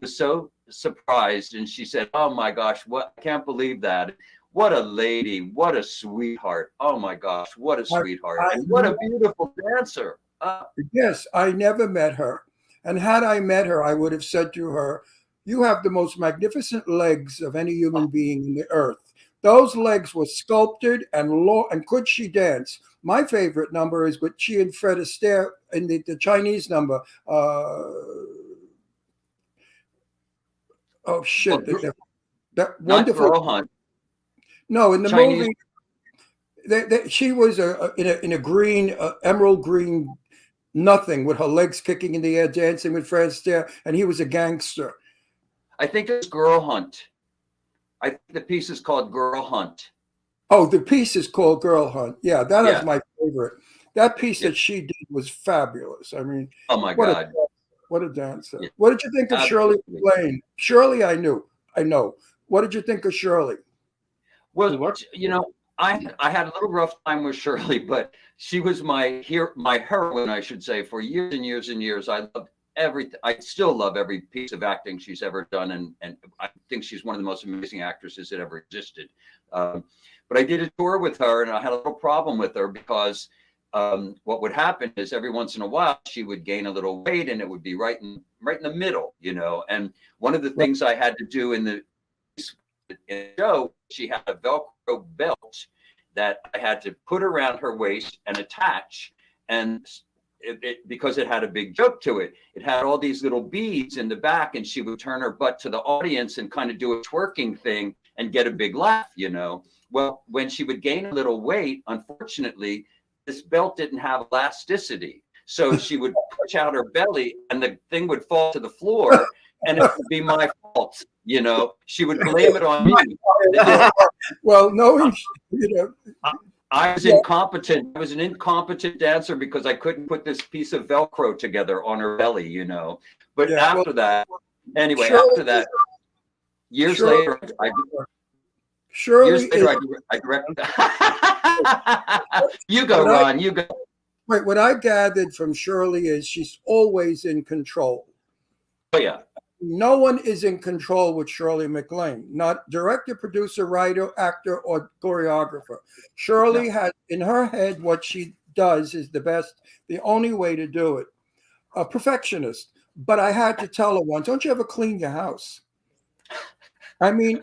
was so surprised, and she said, "Oh my gosh, I can't believe that. What a lady, what a sweetheart. Oh my gosh, what a sweetheart. And what a beautiful dancer." Yes, I never met her. And had I met her, I would have said to her, "You have the most magnificent legs of any human being in the earth." Those legs were sculpted and long. And could she dance? My favorite number is with she and Fred Astaire in the Chinese number. Oh shit! That wonderful. Girl Hunt. No, in the Chinese. movie, she was in a green, emerald green, nothing, with her legs kicking in the air, dancing with Fred Astaire, and he was a gangster. I think it's Girl Hunt. I think the piece is called Girl Hunt. Oh, the piece is called Girl Hunt. Yeah, that is my favorite. That piece that she did was fabulous. I mean, oh my God, what a dancer! Yeah. What did you think of Shirley MacLaine? Shirley, I know. What did you think of Shirley? Well, I had a little rough time with Shirley, but she was my heroine, I should say, for years and years and years. I loved everything. I still love every piece of acting she's ever done, and I think she's one of the most amazing actresses that ever existed. But I did a tour with her, and I had a little problem with her because what would happen is every once in a while she would gain a little weight, and it would be right in the middle, And one of the things I had to do in the show, she had a Velcro belt that I had to put around her waist and attach, and because it had a big joke to it. It had all these little beads in the back, and she would turn her butt to the audience and kind of do a twerking thing and get a big laugh, Well, when she would gain a little weight, unfortunately, this belt didn't have elasticity. So she would push out her belly and the thing would fall to the floor, and it would be my fault, She would blame it on me. Well, knowing, I was incompetent. I was an incompetent dancer because I couldn't put this piece of Velcro together on her belly, But after that, years later, I directed. You go, Ron. You go. Wait, what I gathered from Shirley is she's always in control. Oh yeah. No one is in control with Shirley MacLaine, not director, producer, writer, actor, or choreographer. Shirley has in her head what she does is the best, the only way to do it. A perfectionist. But I had to tell her once, don't you ever clean your house? I mean,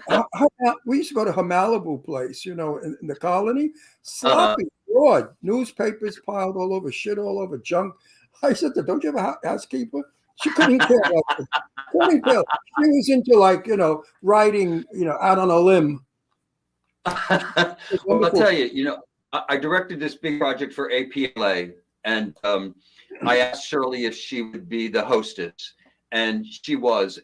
we used to go to her Malibu place, in the colony. Sloppy, broad, newspapers piled all over, shit all over, junk. I said, don't you have a housekeeper? She couldn't care. Couldn't care. She was into writing, out on a limb. Well, I'll tell you, I directed this big project for APLA, and I asked Shirley if she would be the hostess. And she was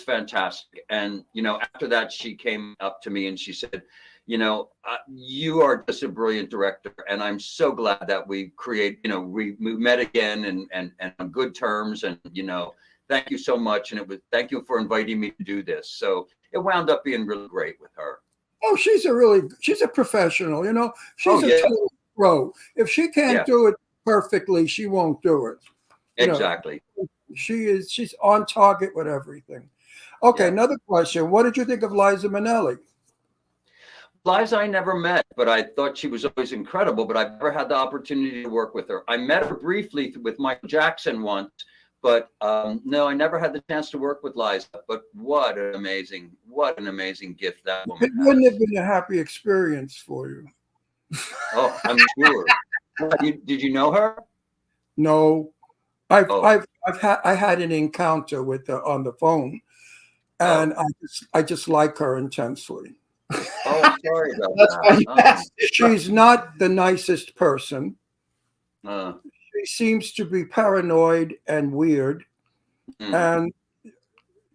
fantastic. And, you know, after that, she came up to me and she said, you know, you are just a brilliant director. And I'm so glad that we we met again and on good terms. And, you know, thank you so much. And thank you for inviting me to do this. So it wound up being really great with her. Oh, she's a professional, you know, she's a total pro. If she can't do it perfectly, she won't do it. Exactly. She's on target with everything. Okay, another question. What did you think of Liza Minnelli? Liza, I never met, but I thought she was always incredible, but I've never had the opportunity to work with her. I met her briefly with Michael Jackson once, but no, I never had the chance to work with Liza. But what an amazing gift that woman It wouldn't have been a happy experience for you. Oh, I'm sure. Did you know her? No. I had an encounter with her on the phone, and I just like her intensely. Oh, I'm sorry about that. She's not the nicest person. She seems to be paranoid and weird. And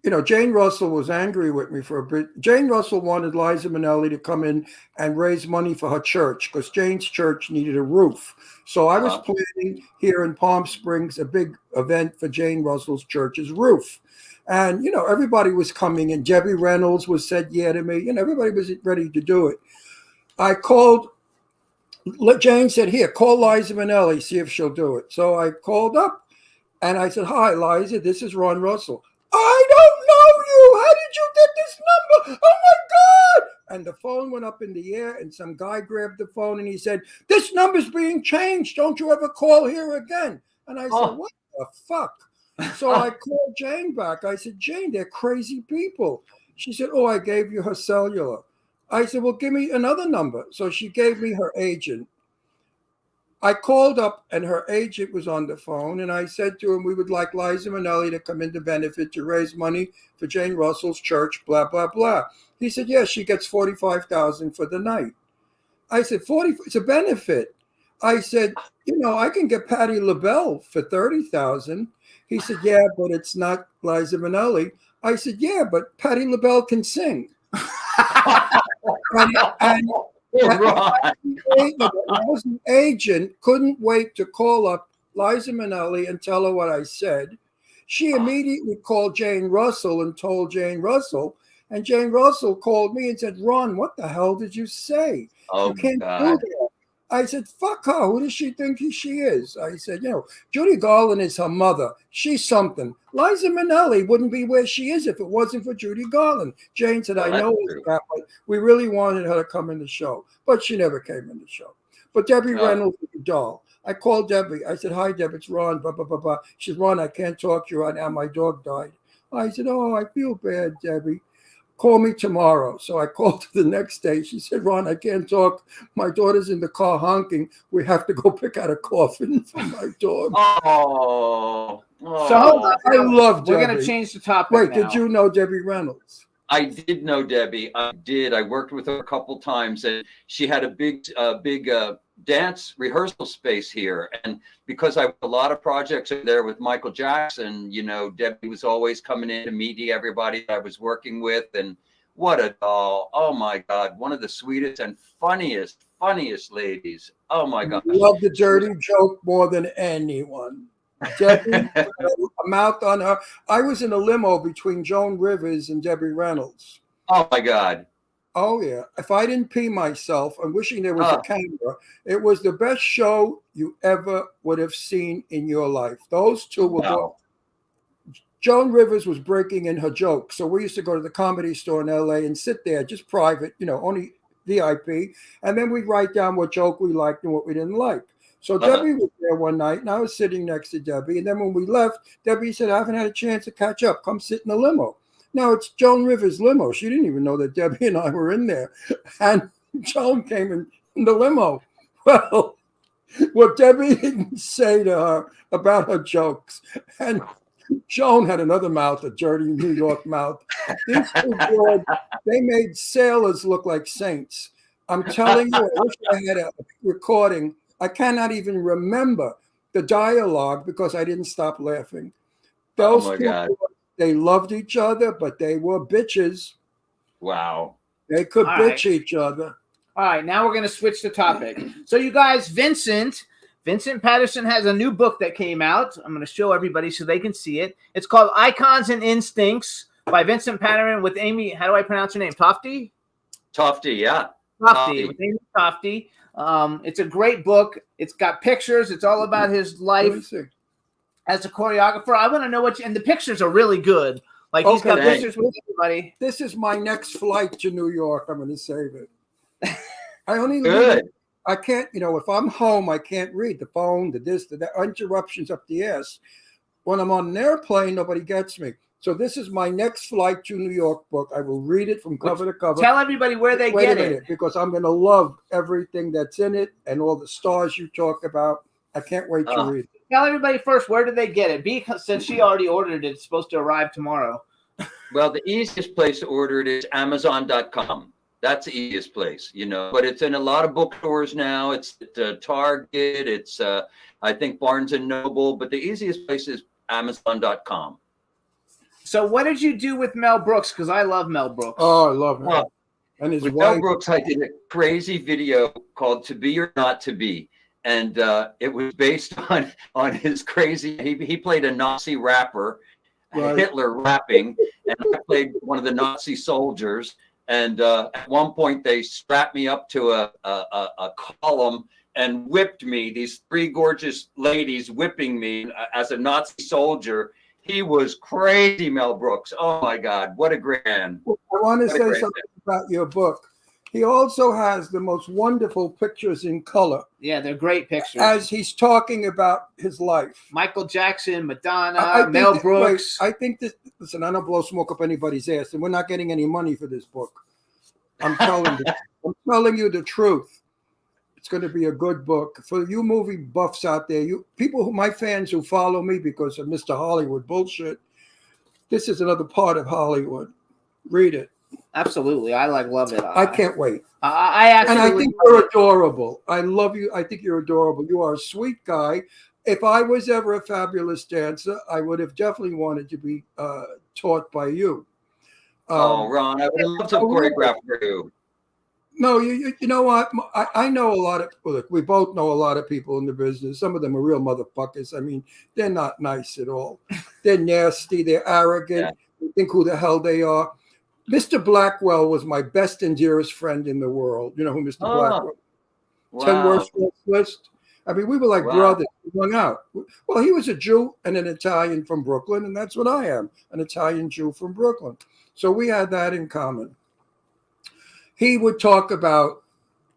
you know, Jane Russell was angry with me for a bit. Jane Russell wanted Liza Minnelli to come in and raise money for her church because Jane's church needed a roof. So I was planning here in Palm Springs a big event for Jane Russell's church's roof. And, you know, everybody was coming and Debbie Reynolds said yeah to me. You know, everybody was ready to do it. I called, Jane said, here, call Liza Minnelli, see if she'll do it. So I called up and I said, hi, Liza, this is Ron Russell. I don't know you. How did you get this number? Oh my God. And the phone went up in the air and some guy grabbed the phone and he said, this number's being changed. Don't you ever call here again. And I said, what the fuck? So I called Jane back. I said, Jane, they're crazy people. She said, oh, I gave you her cellular. I said, well, give me another number. So she gave me her agent. I called up and her agent was on the phone and I said to him, we would like Liza Minnelli to come into benefit to raise money for Jane Russell's church, blah, blah, blah. He said, yes, she gets $45,000 for the night. I said, it's a benefit. I said, you know, I can get Patti LaBelle for $30,000. He said, yeah, but it's not Liza Minnelli. I said, yeah, but Patti LaBelle can sing. and the agent couldn't wait to call up Liza Minnelli and tell her what I said. She immediately called Jane Russell and told Jane Russell. And Jane Russell called me and said, Ron, what the hell did you say? You can't do that. I said, fuck her. Who does she think she is? I said, you know, Judy Garland is her mother. She's something. Liza Minnelli wouldn't be where she is if it wasn't for Judy Garland. Jane said, I know that, but we really wanted her to come in the show. But she never came in the show. But Debbie Reynolds was a doll. I called Debbie. I said, hi, Debbie, it's Ron. Blah, blah, blah, blah. She said, Ron, I can't talk to you right now. My dog died. I said, oh, I feel bad, Debbie. Call me tomorrow. So I called her the next day. She said, Ron, I can't talk. My daughter's in the car honking. We have to go pick out a coffin for my dog. Oh. So hold on. I love Debbie. We're going to change the topic Wait, now. did you know Debbie Reynolds? I did know Debbie. I did. I worked with her a couple times, and she had a big dance rehearsal space here. And because I have a lot of projects there with Michael Jackson, you know, Debbie was always coming in to meet everybody I was working with. And what a doll. Oh my God. One of the sweetest and funniest ladies. Oh my God. I love the dirty joke more than anyone. Debbie, a mouth on her. I was in a limo between Joan Rivers and Debbie Reynolds. Oh my God. Oh yeah. If I didn't pee myself, I'm wishing there was a camera. It was the best show you ever would have seen in your life. Those two were Joan Rivers was breaking in her jokes. So we used to go to the Comedy Store in LA and sit there, just private, you know, only VIP. And then we'd write down what joke we liked and what we didn't like. So Debbie was there one night and I was sitting next to Debbie. And then when we left, Debbie said, I haven't had a chance to catch up. Come sit in the limo. Now it's Joan Rivers' limo. She didn't even know that Debbie and I were in there. And Joan came in the limo. Well, what Debbie didn't say to her about her jokes. And Joan had another mouth, a dirty New York mouth. These two girls, they made sailors look like saints. I'm telling you, I wish I had a recording. I cannot even remember the dialogue because I didn't stop laughing. Those my two, God. they loved each other, but they were bitches. Wow. They could All bitch each other. All right, now we're going to switch the topic. So, you guys, Vincent Patterson has a new book that came out. I'm going to show everybody so they can see it. It's called Icons and Instincts by Vincent Patterson with Amy. How do I pronounce her name? Tofty? Tofty, yeah. Tofty. With Amy Tofty. It's a great book. It's got pictures. It's all about his Let me life see. as a choreographer. I want to know and the pictures are really good. Like he's got Okay. pictures with everybody. This is my next flight to New York. I'm going to save it. I only Good. I can't, if I'm home, I can't read the phone, the this, the that, interruptions up the ass. When I'm on an airplane, nobody gets me. So this is my next flight to New York book. I will read it from cover to cover. Tell everybody where they Wait get a minute, it. because I'm going to love everything that's in it and all the stars you talk about. I can't wait to read it. Tell everybody first, where did they get it? Because since she already ordered it, it's supposed to arrive tomorrow. Well, the easiest place to order it is Amazon.com. That's the easiest place, but it's in a lot of bookstores now. It's at Target. It's, I think, Barnes & Noble. But the easiest place is Amazon.com. So what did you do with Mel Brooks? Because I love Mel Brooks. Oh, I love him. Well, And his with wife. Mel Brooks, I did a crazy video called "To Be or Not to Be," and it was based on his crazy. He played a Nazi rapper, Right. Hitler rapping, and I played one of the Nazi soldiers. And at one point, they strapped me up to a column and whipped me. These three gorgeous ladies whipping me as a Nazi soldier. He was crazy, Mel Brooks. Oh my God, what a great man! I want to What a say great something about your book. He also has the most wonderful pictures in color Yeah, they're great pictures. as he's talking about his life. Michael Jackson, Madonna, I think Mel that- Brooks. wait, I think this. Listen, I don't blow smoke up anybody's ass, and we're not getting any money for this book. I'm telling you. I'm telling you the truth. It's going to be a good book for you movie buffs out there. You people, my fans who follow me because of Mr. Hollywood bullshit. This is another part of Hollywood. Read it. Absolutely, I love it. I can't wait. I actually. And I think you're adorable. I love you. I think you're adorable. You are a sweet guy. If I was ever a fabulous dancer, I would have definitely wanted to be taught by you. Oh, Ron, I would love to choreograph for you. No, you know what? I know a lot of, look, we both know a lot of people in the business. Some of them are real motherfuckers. I mean, they're not nice at all. They're nasty. They're arrogant. They think who the hell they are. Mr. Blackwell was my best and dearest friend in the world. You know who Mr. Blackwell? 10 worst friends list. I mean, we were like brothers. We hung out. Well, he was a Jew and an Italian from Brooklyn, and that's what I am, an Italian Jew from Brooklyn. So we had that in common. He would talk about,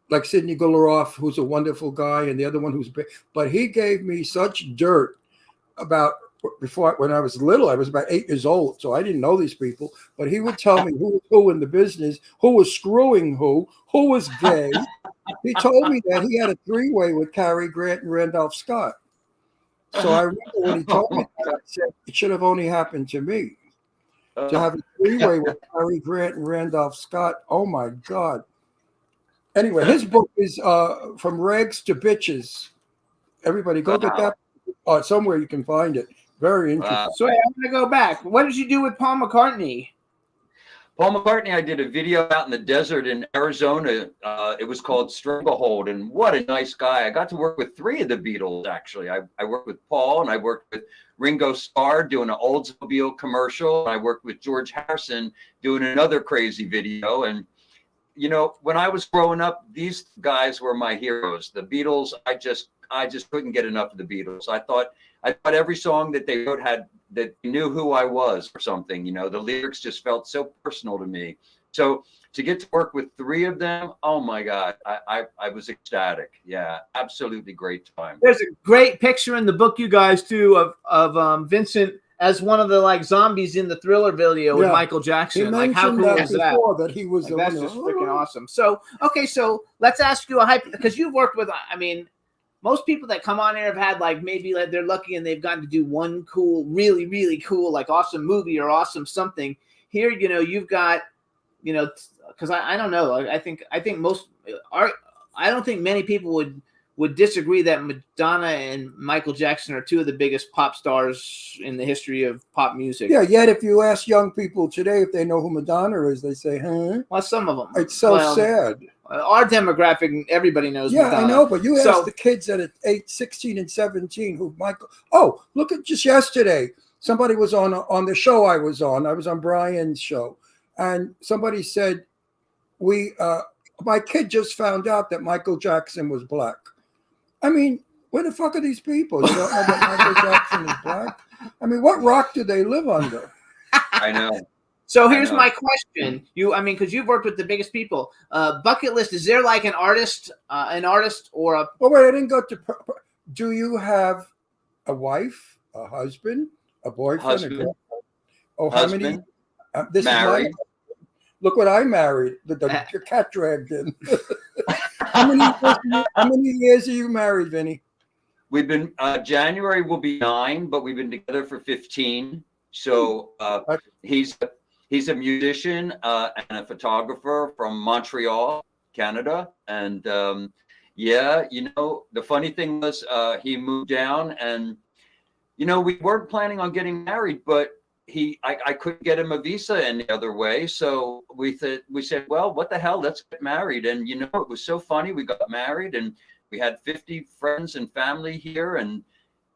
like Sidney Gullaroff, who's a wonderful guy, and the other one who's big. But he gave me such dirt about when I was little. I was about 8 years old, so I didn't know these people. But he would tell me who in the business, who was screwing who was gay. He told me that he had a three-way with Cary Grant and Randolph Scott. So I remember when he told me that, I said, it should have only happened to me. To have a three-way with Cary Grant and Randolph Scott. Oh my God. Anyway, his book is From Rags to Bitches. Everybody go get that. Somewhere you can find it. Very interesting. So I'm going to go back. What did you do with Paul McCartney? Paul McCartney, I did a video out in the desert in Arizona. It was called Stranglehold, and what a nice guy. I got to work with three of the Beatles, actually. I worked with Paul, and I worked with Ringo Starr doing an Oldsmobile commercial. I worked with George Harrison doing another crazy video. And, you know, when I was growing up, these guys were my heroes. The Beatles, I just couldn't get enough of the Beatles. I thought every song that they wrote that they knew who I was or something. You know, the lyrics just felt so personal to me. So to get to work with three of them, oh my God, I was ecstatic. Yeah, absolutely great time. There's a great picture in the book, you guys, too, of Vincent as one of the like zombies in the Thriller video with Michael Jackson. He like, how mentioned cool that is that? before, that he was Like, the that's one. just freaking awesome. So, okay, so let's ask you because you've worked with, I mean, most people that come on here have had like maybe like they're lucky and they've gotten to do one cool, really, really cool, like awesome movie or awesome something. Here, you know, you've got, you know, because I don't know. I think most I don't think many people would disagree that Madonna and Michael Jackson are two of the biggest pop stars in the history of pop music. Yeah, yet if you ask young people today if they know who Madonna is, they say, huh? Well, some of them. It's so Well, sad. Our demographic, everybody knows Yeah, Madonna. I know, but you ask So- the kids at 8, 16, and 17 who Michael. Oh, look at just yesterday. Somebody was on the show I was on. I was on Brian's show, and somebody said, my kid just found out that Michael Jackson was black. I mean, where the fuck are these people? You don't know that Michael Jackson is black? I mean, what rock do they live under? I know. So here's I know. my question. Because you've worked with the biggest people. Bucket list, is there like an artist or a... Oh, wait, I didn't go to. Do you have a wife, a husband, a boyfriend, Husband. a girlfriend? Oh, how many? Husband. This Married. is my. Look what I married. The cat dragged in. How many years are you married, Vinny? We've been January will be 9, but we've been together for 15. So he's a musician and a photographer from Montreal, Canada. And the funny thing was he moved down, and we weren't planning on getting married, but I couldn't get him a visa any other way. So we said, well, what the hell? Let's get married. And it was so funny. We got married, and we had 50 friends and family here, and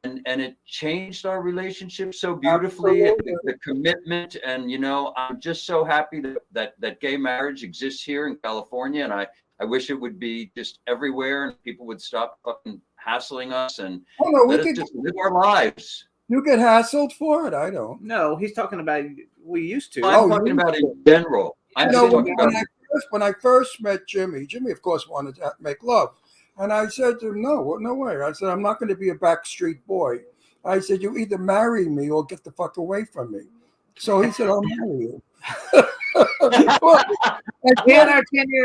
it changed our relationship so beautifully. And the commitment, and I'm just so happy that gay marriage exists here in California, and I wish it would be just everywhere, and people would stop fucking hassling us and let us just live our lives. You get hassled for it? I don't. No, he's talking about we used to. I'm talking about in general. I'm just talking about. When I first met Jimmy, of course wanted to make love, and I said to him, no way. I said, I'm not going to be a backstreet boy. I said, you either marry me or get the fuck away from me. So he said, I'll marry you. And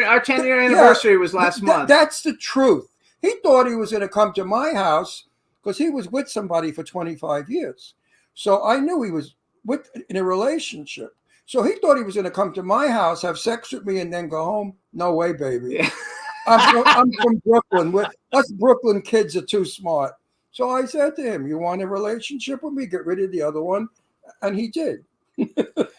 our 10-year anniversary was last month. That's the truth. He thought he was going to come to my house because he was with somebody for 25 years. So I knew he was in a relationship. So he thought he was going to come to my house, have sex with me, and then go home. No way, baby. Yeah. I'm from Brooklyn. Us Brooklyn kids are too smart. So I said to him, you want a relationship with me? Get rid of the other one. And he did.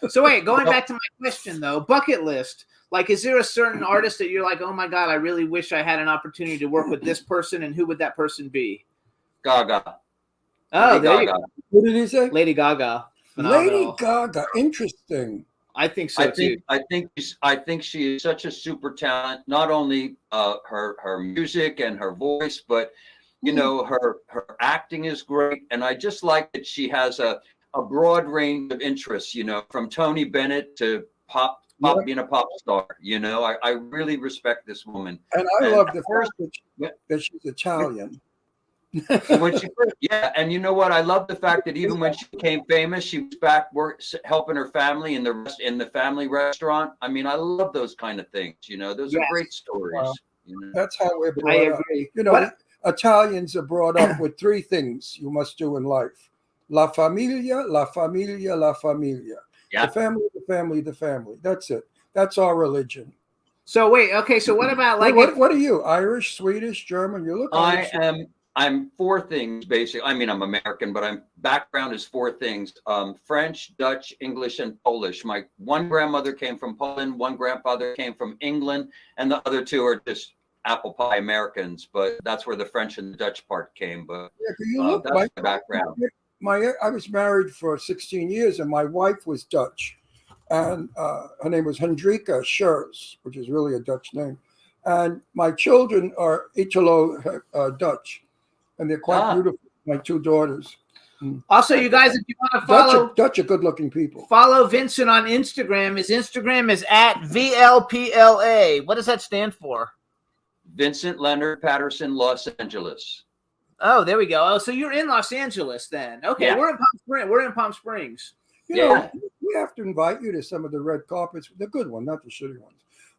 So wait, going back to my question though, bucket list. Like, is there a certain artist that you're like, oh my God, I really wish I had an opportunity to work with this person, and who would that person be? Gaga. Oh, Lady there you Gaga. go. What did he say? Lady Gaga. Phenomenal. Lady Gaga. Interesting. I think so too. I think she is such a super talent. Not only her music and her voice, but her acting is great. And I just like that she has a broad range of interests. From Tony Bennett to pop being a pop star. I really respect this woman. And I love the fact that she's Italian. When she first, and you know what? I love the fact that even when she became famous, she was back helping her family in the family restaurant. I mean, I love those kind of things. Those are great stories. Wow. That's how we're brought I up. agree. Italians are brought up with 3 things you must do in life: la familia, la familia, la familia. Yeah. The family, the family, the family. That's it. That's our religion. So wait, okay. So what about like? What are you? Irish, Swedish, German? You look. Irish. I'm 4 things basically. I mean, I'm American, but I'm background is 4 things: French, Dutch, English, and Polish. My one grandmother came from Poland, one grandfather came from England, and the other 2 are just apple pie Americans. But that's where the French and the Dutch part came. But You look that's like my background. I was married for 16 years, and my wife was Dutch, and her name was Hendrika Schurz, which is really a Dutch name. And my children are Italo Dutch. And they're quite beautiful. My 2 daughters. Also, you guys, if you want to follow Dutch are good-looking people. Follow Vincent on Instagram. His Instagram is @VLPLA. What does that stand for? Vincent Leonard Patterson, Los Angeles. Oh, there we go. Oh, so you're in Los Angeles then? Okay, Yeah. we're in Palm Springs. We have to invite you to some of the red carpets, the good one, not the shitty ones.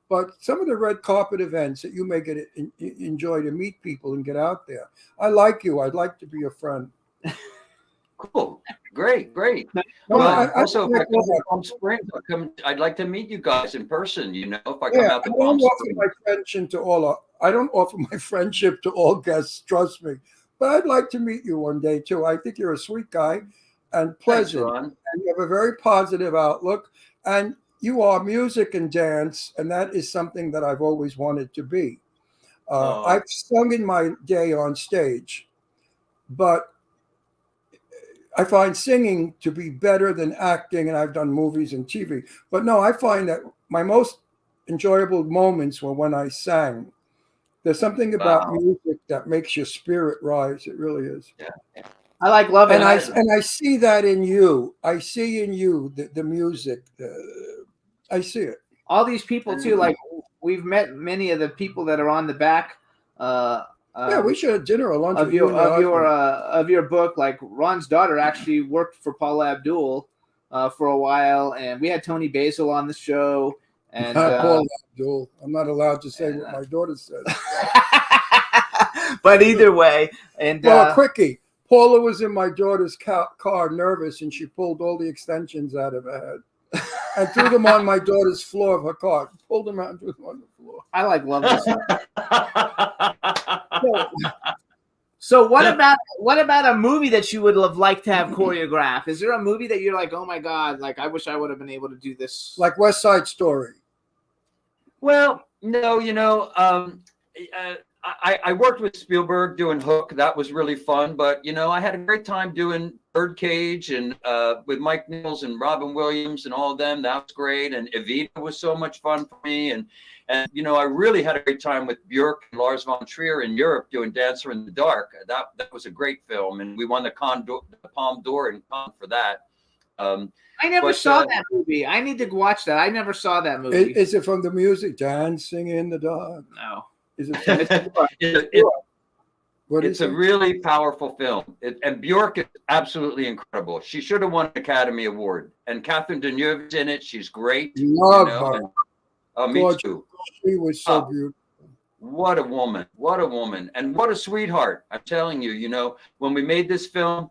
But some of the red carpet events that you may enjoy to meet people and get out there. I like you. I'd like to be a friend. Cool. Great. Also, if I come to Palm Springs, I'd like to meet you guys in person. If I come out to I Palm don't offer Springs. my friendship to all I don't offer my friendship to all guests, trust me. But I'd like to meet you one day too. I think you're a sweet guy and pleasant. Ron. And you have a very positive outlook. And you are music and dance, and that is something that I've always wanted to be. I've sung in my day on stage, but I find singing to be better than acting, and I've done movies and TV. But no, I find that my most enjoyable moments were when I sang. There's something about music that makes your spirit rise. It really is. Yeah. I like love it. And I see that in you. I see in you the music. I see it. All these people too. Like we've met many of the people that are on the back. Yeah, we should have dinner or lunch of with you and your of your book. Like Ron's daughter actually worked for Paula Abdul for a while, and we had Tony Basil on the show. And Paula Abdul. I'm not allowed to say what my daughter said. But either way, and well, quickie. Paula was in my daughter's car, nervous, and she pulled all the extensions out of her head and threw them on my daughter's floor of her car. Pulled them out and threw them on the floor. I like love this. So what about a movie that you would have liked to have choreographed? Is there a movie that you're like, oh my God, like I wish I would have been able to do this? Like West Side Story. Well, no, I worked with Spielberg doing Hook. That was really fun. But, I had a great time doing Birdcage and with Mike Nichols and Robin Williams and all of them. That was great. And Evita was so much fun for me. And I really had a great time with Björk and Lars von Trier in Europe doing Dancer in the Dark. That was a great film. And we won the Palme d'Or in Cannes for that. I never saw that movie. I need to watch that. I never saw that movie. Is it from the music Dancing in the Dark? No. Is it? It's a really powerful film. And Björk is absolutely incredible. She should have won an Academy Award. And Catherine Deneuve is in it. She's great. Love her. Oh, me too. She was so beautiful. What a woman. What a woman. And what a sweetheart. I'm telling you, when we made this film,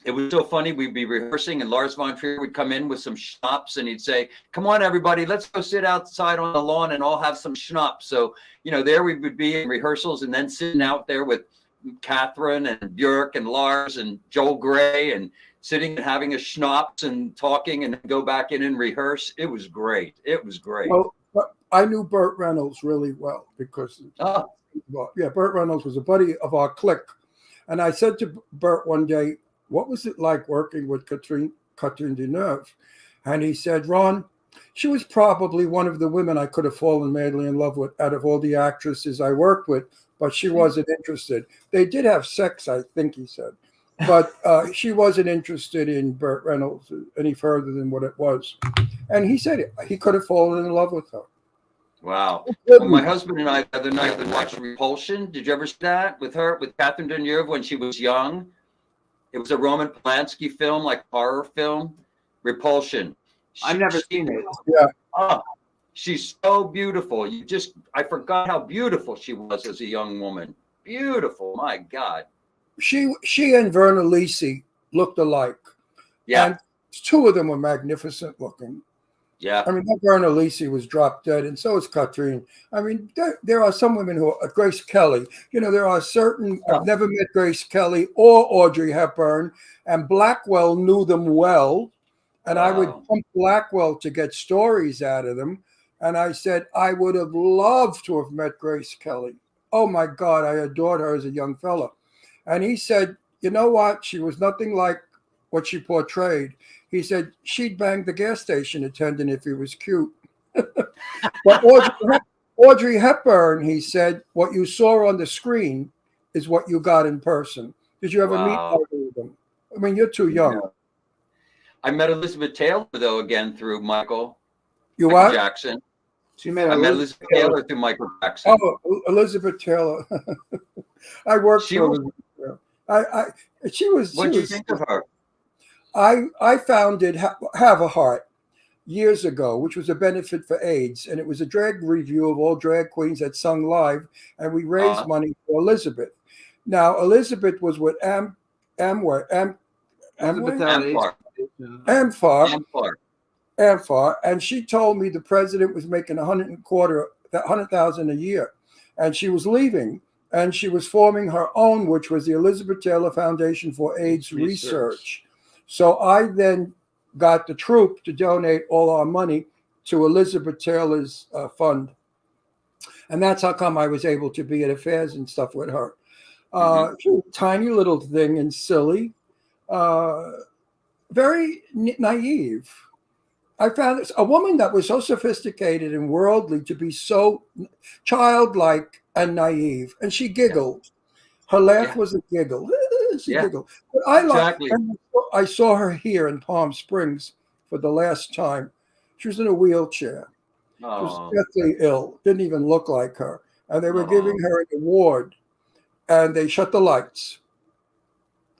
it was so funny. We'd be rehearsing and Lars von Trier would come in with some schnapps and he'd say, come on, everybody, let's go sit outside on the lawn and all have some schnapps. So, there we would be in rehearsals and then sitting out there with Catherine and Björk and Lars and Joel Grey and sitting and having a schnapps and talking and then go back in and rehearse. It was great. It was great. Well, I knew Burt Reynolds really well because, Burt Reynolds was a buddy of our clique. And I said to Burt one day, what was it like working with Catherine Deneuve? And he said, Ron, she was probably one of the women I could have fallen madly in love with out of all the actresses I worked with, but she wasn't interested. They did have sex, I think he said, but she wasn't interested in Burt Reynolds any further than what it was. And he said he could have fallen in love with her. Wow. Well, my husband and I the other night watched Repulsion. Did you ever see that with Catherine Deneuve when she was young? It was a Roman Polanski film, like horror film, Repulsion. I've never seen it. Yeah. Oh, she's so beautiful. I forgot how beautiful she was as a young woman. Beautiful. My God. She and Verna Lisi looked alike. Yeah. And two of them were magnificent looking. Yeah. I mean, Verna Lisi was drop dead, and so is Catherine. I mean, there are some women who are Grace Kelly. There are certain, I've never met Grace Kelly or Audrey Hepburn, and Blackwell knew them well. And I would pump Blackwell to get stories out of them. And I said, I would have loved to have met Grace Kelly. Oh my God, I adored her as a young fella. And he said, you know what? She was nothing like what she portrayed. He said, she'd bang the gas station attendant if he was cute. But Audrey Hepburn, he said, what you saw on the screen is what you got in person. Did you ever meet either of them? I mean, you're too young. Yeah. I met Elizabeth Taylor, though, again through Michael Jackson. I met Elizabeth Taylor through Michael Jackson. Oh, Elizabeth Taylor. I worked for her. What do you think of her? I founded Have a Heart years ago, which was a benefit for AIDS, and it was a drag review of all drag queens that sung live, and we raised money for Elizabeth. Now, Elizabeth was with Amfar, and she told me the president was making $100,000 a year, and she was leaving, and she was forming her own, which was the Elizabeth Taylor Foundation for AIDS Research. So I then got the troupe to donate all our money to Elizabeth Taylor's fund. And that's how come I was able to be at affairs and stuff with her. Tiny little thing and silly, very naive. I found this, a woman that was so sophisticated and worldly to be so childlike and naive. And she giggled. Her laugh was a giggle. She giggled. But I saw her here in Palm Springs for the last time. She was in a wheelchair. She was deathly ill. Didn't even look like her. And they were giving her an award. And they shut the lights.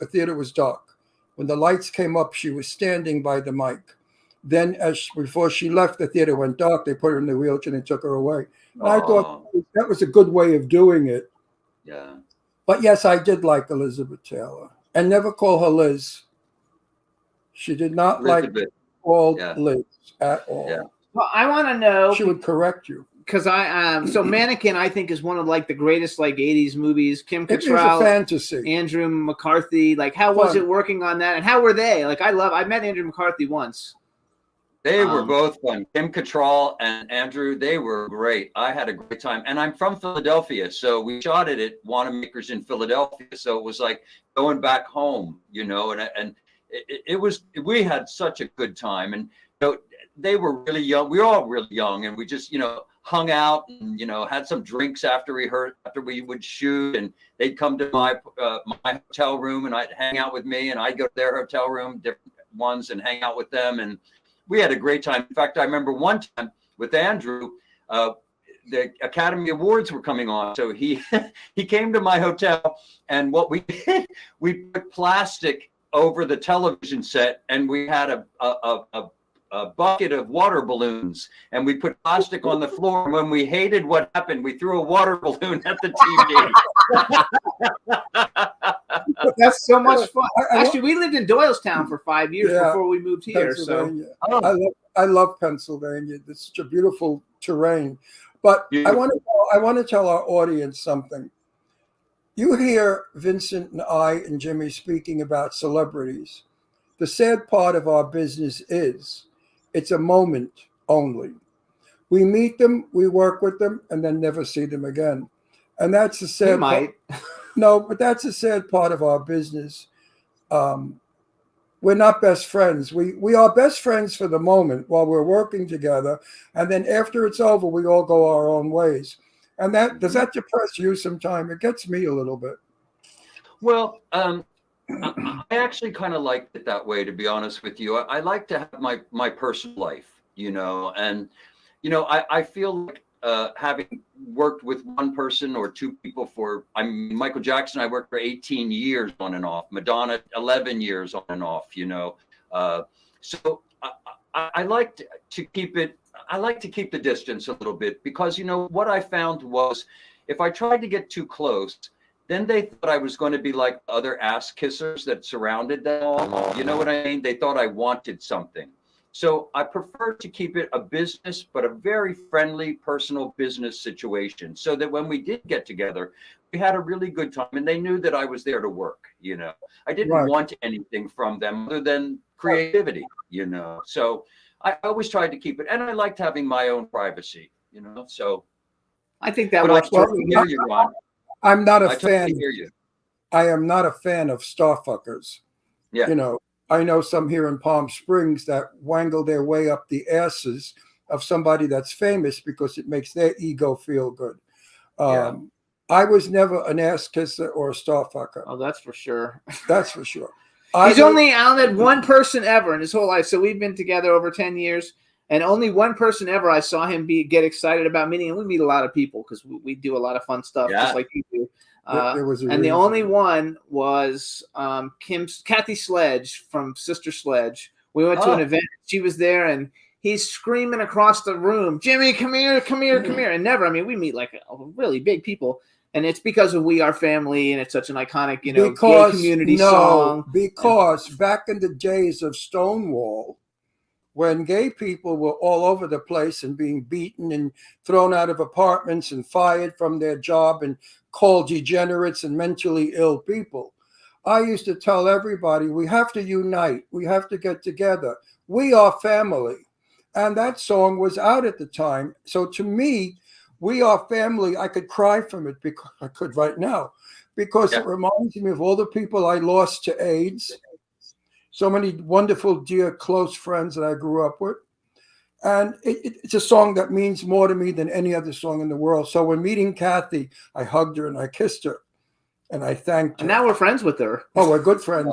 The theater was dark. When the lights came up, she was standing by the mic. Then, before she left, the theater went dark. They put her in the wheelchair and took her away. And I thought that was a good way of doing it. Yeah. But yes, I did like Elizabeth Taylor, and never call her Liz. She did not like called Liz at all. Yeah. Well, I want to know. She would correct you. Because so Mannequin, I think, is one of like the greatest like 80s movies. Kim It was a Cattrall, fantasy. Andrew McCarthy. Like, how was Fun. it working on that? And how were they? Like, I met Andrew McCarthy once. They were both fun. Kim Cattrall and Andrew, they were great. I had a great time. And I'm from Philadelphia, so we shot it at Wanamaker's in Philadelphia. So it was like going back home, you know, and it was, we had such a good time. And, you know, they were really young. We were all really young, and we just, you know, hung out and, you know, had some drinks after we would shoot, and they'd come to my hotel room and I'd hang out with me, and I'd go to their hotel room, different ones, and hang out with them. And we had a great time. In fact, I remember one time with Andrew, the Academy Awards were coming on. So he came to my hotel, and what we did, we put plastic over the television set, and we had a bucket of water balloons, and we put plastic on the floor. And when we hated what happened, we threw a water balloon at the TV. That's so much fun. Actually, we lived in Doylestown for 5 years before we moved here. So I love Pennsylvania. It's such a beautiful terrain. But I want to tell our audience something. You hear Vincent and I and Jimmy speaking about celebrities. The sad part of our business is it's a moment only. We meet them, we work with them, and then never see them again. And that's the sad part. No, but that's a sad part of our business. We're not best friends. We are best friends for the moment while we're working together. And then after it's over, we all go our own ways. And does that depress you sometime? It gets me a little bit. Well, I actually kind of liked it that way, to be honest with you. I like to have my personal life, you know, and, you know, I feel like having worked with one person or two people Michael Jackson, I worked for 18 years on and off, Madonna, 11 years on and off, you know. So I like to keep it, I like to keep the distance a little bit, because, you know, what I found was if I tried to get too close, then they thought I was going to be like other ass kissers that surrounded them all. You know what I mean? They thought I wanted something. So I prefer to keep it a business, but a very friendly, personal business situation, so that when we did get together, we had a really good time, and they knew that I was there to work, you know. I didn't want anything from them other than creativity, you know. So I always tried to keep it, and I liked having my own privacy, you know. So I think that works. I totally hear you, Ron. I'm not a I fan. totally hear you. I am not a fan of starfuckers. Yeah. You know, I know some here in Palm Springs that wangle their way up the asses of somebody that's famous because it makes their ego feel good. I was never an ass kisser or a starfucker. Oh, that's for sure. That's for sure. He's only outed one person ever in his whole life. So we've been together over 10 years. And only one person ever I saw him get excited about meeting. And we meet a lot of people because we do a lot of fun stuff, just like you do. And the only one was Kathy Sledge from Sister Sledge. We went to an event. She was there, and he's screaming across the room, "Jimmy, come here, come here, come here!" And never. I mean, we meet like really big people, and it's because of "We Are Family," and it's such an iconic, you know, gay community song. Because back in the days of Stonewall, when gay people were all over the place and being beaten and thrown out of apartments and fired from their job and called degenerates and mentally ill people. I used to tell everybody, we have to unite. We have to get together. We are family. And that song was out at the time. So to me, we are family. I could cry from it because I could right now, because it reminds me of all the people I lost to AIDS. So many wonderful, dear, close friends that I grew up with. And it's a song that means more to me than any other song in the world. So when meeting Kathy, I hugged her and I kissed her and I thanked her. And now we're friends with her. Oh, we're good friends.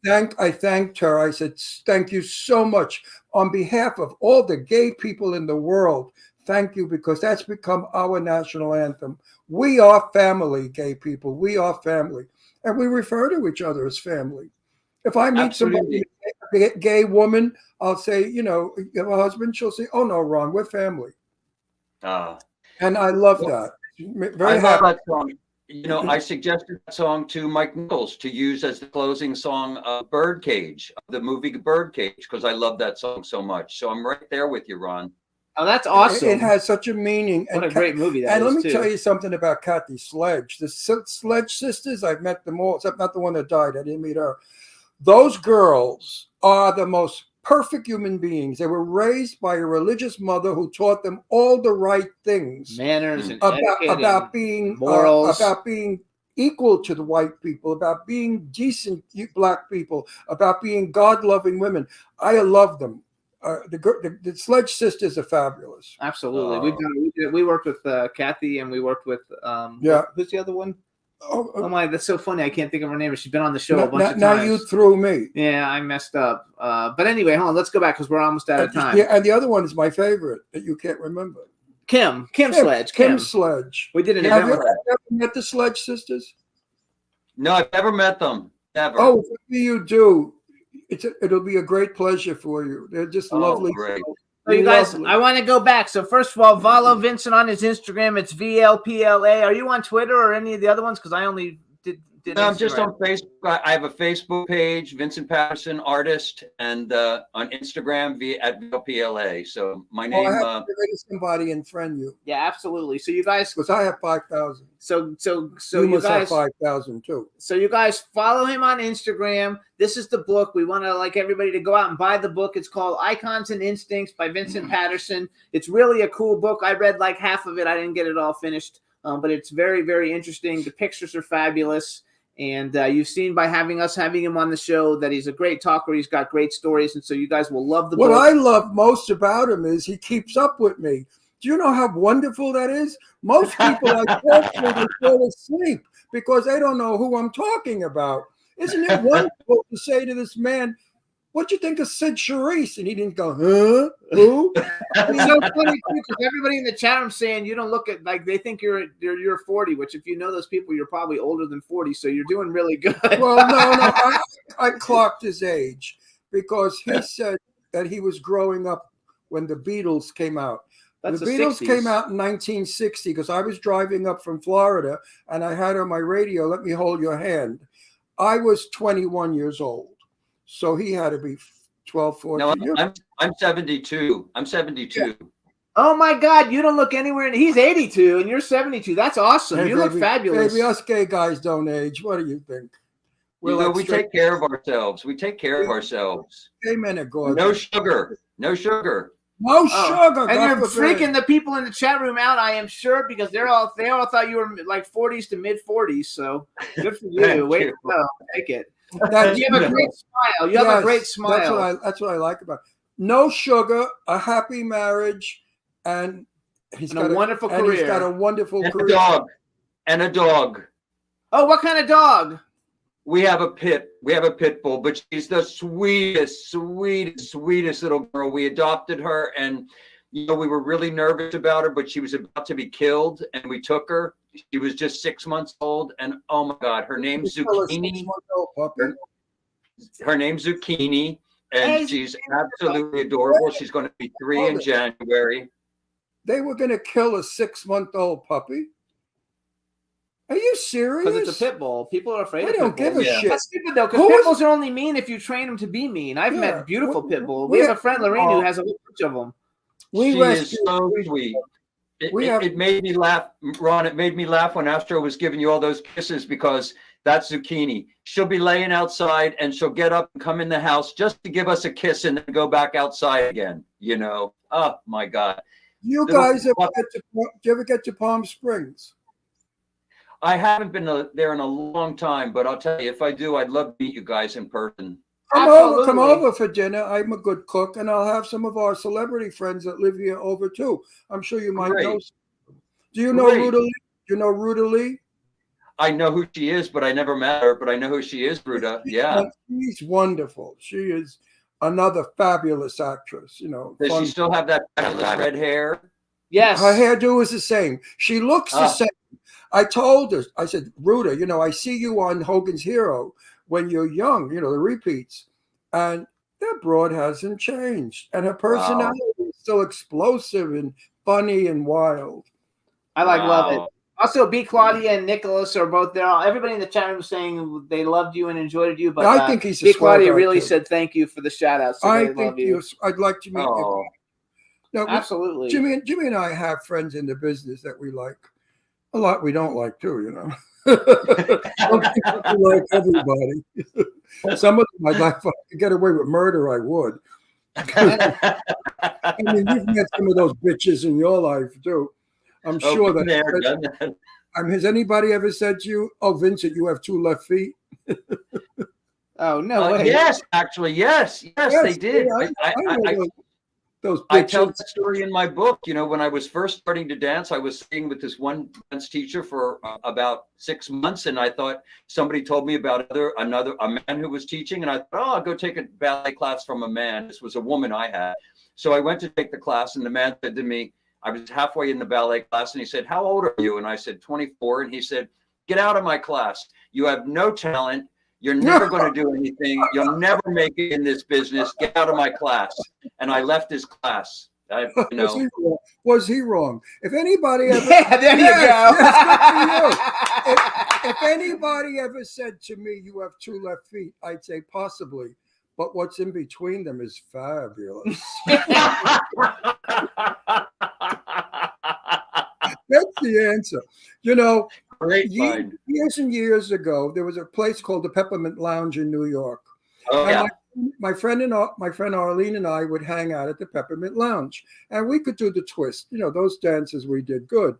And I thanked her. I said, thank you so much. On behalf of all the gay people in the world, thank you, because that's become our national anthem. We are family, gay people. We are family. And we refer to each other as family. If I meet somebody, a gay woman, I'll say, you know, you have a husband? She'll say, oh, no, Ron, we're family. And I love that. Very I happy. love that song. You know, I suggested that song to Mike Nichols to use as the closing song of Birdcage, the movie Birdcage, because I love that song so much. So I'm right there with you, Ron. Oh, that's awesome. It has such a meaning. What a great movie that is, and let me too. tell you something about Kathy Sledge. The Sledge sisters, I've met them all, except not the one that died. I didn't meet her. Those girls are the most perfect human beings. They were raised by a religious mother who taught them all the right things. Manners and about being morals. about being equal to the white people, about being decent black people, about being God-loving women. I love them. The Sledge sisters are fabulous. Absolutely. We worked with Kathy, and we worked with who's the other one? Oh my, that's so funny. I can't think of her name. She's been on the show a bunch of times. Now you threw me. Yeah, I messed up. But anyway, hold on. Let's go back because we're almost out of time. Yeah, and the other one is my favorite that you can't remember. Kim Sledge. Kim Sledge. We did an Have event. you ever met the Sledge sisters? No, I've never met them. Never. Oh, if you do, it'll be a great pleasure for you. They're just lovely. Great. So you guys, I want to go back. So first of all, follow Vincent on his Instagram. It's VLPLA. Are you on Twitter or any of the other ones? Because I only did No, I'm just on Facebook. I have a Facebook page, Vincent Patterson Artist, and on Instagram at VLPLA. So my name. I have to ready somebody and friend you. Yeah, absolutely. So you guys, because I have 5,000. So you you must guys have 5,000 too. So you guys follow him on Instagram. This is the book. We want to like everybody to go out and buy the book. It's called Icons and Instincts by Vincent Patterson. It's really a cool book. I read like half of it. I didn't get it all finished, but it's very, very interesting. The pictures are fabulous. And you've seen by having him on the show that he's a great talker. He's got great stories. And so you guys will love the book. What I love most about him is he keeps up with me. Do you know how wonderful that is? Most people I talk to, they fall asleep because they don't know who I'm talking about. Isn't it wonderful to say to this man, what'd you think of Sid Charisse? And he didn't go, huh? Who? It's so funny too, because everybody in the chat room saying you don't look at like they think you're 40, which if you know those people, you're probably older than 40, so you're doing really good. Well, no, I clocked his age because he said that he was growing up when the Beatles came out. That's the Beatles 60s. came out in 1960 because I was driving up from Florida and I had on my radio, Let Me Hold Your Hand. I was 21 years old. So he had to be 12, 14 years. I'm 72. I'm 72. Yeah. Oh my God, you don't look anywhere. He's 82 and you're 72. That's awesome. Hey, you look fabulous. Baby, us gay guys don't age. What do you think? We take care of ourselves. We take care of ourselves. Gay men are gorgeous. No sugar. No sugar. No sugar. And you're freaking the people in the chat room out, I am sure, because they all thought you were like 40s to mid 40s. So good for you. Wait, no, take it. You have a great smile. You have a great smile. That's what I like about it. No sugar, a happy marriage, and he's got a wonderful career. He's got a wonderful career. And a dog. Oh, what kind of dog? We have a pit. We have a pit bull, but she's the sweetest little girl. We adopted her, and we were really nervous about her, but she was about to be killed, and we took her. She was just 6 months old, and oh my God, her name's Zucchini. Her name's Zucchini, and she's absolutely adorable. She's going to be 3 in January. They were going to kill a 6-month-old puppy. Are you serious? Because it's a pit bull. People are afraid I of don't pit give bulls. a Yeah. shit. That's stupid though, because Who pit was- bulls are only mean if you train them to be mean. I've Yeah. met beautiful pit bulls. We- We have a friend, Lorraine, who has a whole bunch of them. We She is rescued. so sweet. We have- It made me laugh, Ron. It made me laugh when Astro was giving you all those kisses because that's Zucchini. She'll be laying outside and she'll get up and come in the house just to give us a kiss and then go back outside again. You know, oh my God. You Little- guys did you ever get to Palm Springs? I haven't been there in a long time, but I'll tell you, if I do, I'd love to meet you guys in person. Come Absolutely. over for dinner. I'm a good cook, and I'll have some of our celebrity friends that live here over too. I'm sure you might Great. know. Do you know Great. Ruta Lee? You know Ruta Lee? I know who she is, but I never met her. But I know who she is, Ruta. Yeah. She's wonderful. She is another fabulous actress. You know, Does fun- she still have that red hair? Yes. her hairdo is the same. She looks the Ah. same. I told her, I said, Ruta, you know, I see you on Hogan's Hero when you're young, you know, the repeats. And that broad hasn't changed. And her personality is still explosive and funny and wild. I love it. Wow. Also, B. Claudia and Nicholas are both there. Everybody in the chat room saying they loved you and enjoyed you. But I think he's a B. swell Claudia guy, really too. said thank you for the shout out. So I they love think you. I'd like to meet Oh. you. Now, Absolutely. Jimmy and I have friends in the business that we like. A lot we don't like too, you know. Don't think we like everybody. Some of them I'd like, if I could get away with murder, I would. I mean, you've met some of those bitches in your life too. I'm sure Been there, that. done that. Has anybody ever said to you, "Oh, Vincent, you have 2 left feet"? Oh no way. Yes, actually, yes, they did. Yeah, I know those I tell bitches. that story in my book. You know, when I was first starting to dance, I was staying with this one dance teacher for about 6 months, and I thought somebody told me about a man who was teaching, and I thought, oh, I'll go take a ballet class from a man. This was a woman I had, so I went to take the class, and the man said to me, I was halfway in the ballet class, and he said, "How old are you?" And I said, 24, and he said, "Get out of my class. You have no talent. You're never going to do anything. You'll never make it in this business. Get out of my class." And I left his class. Was he wrong? If anybody ever, Yeah, there you go. yes, good for you. If anybody ever said to me, "You have 2 left feet," I'd say possibly, but what's in between them is fabulous. That's the answer. You know, Great find. years and years ago, there was a place called the Peppermint Lounge in New York. Oh, And yeah. my friend Arlene and I would hang out at the Peppermint Lounge, and we could do the twist. You know, those dances we did good.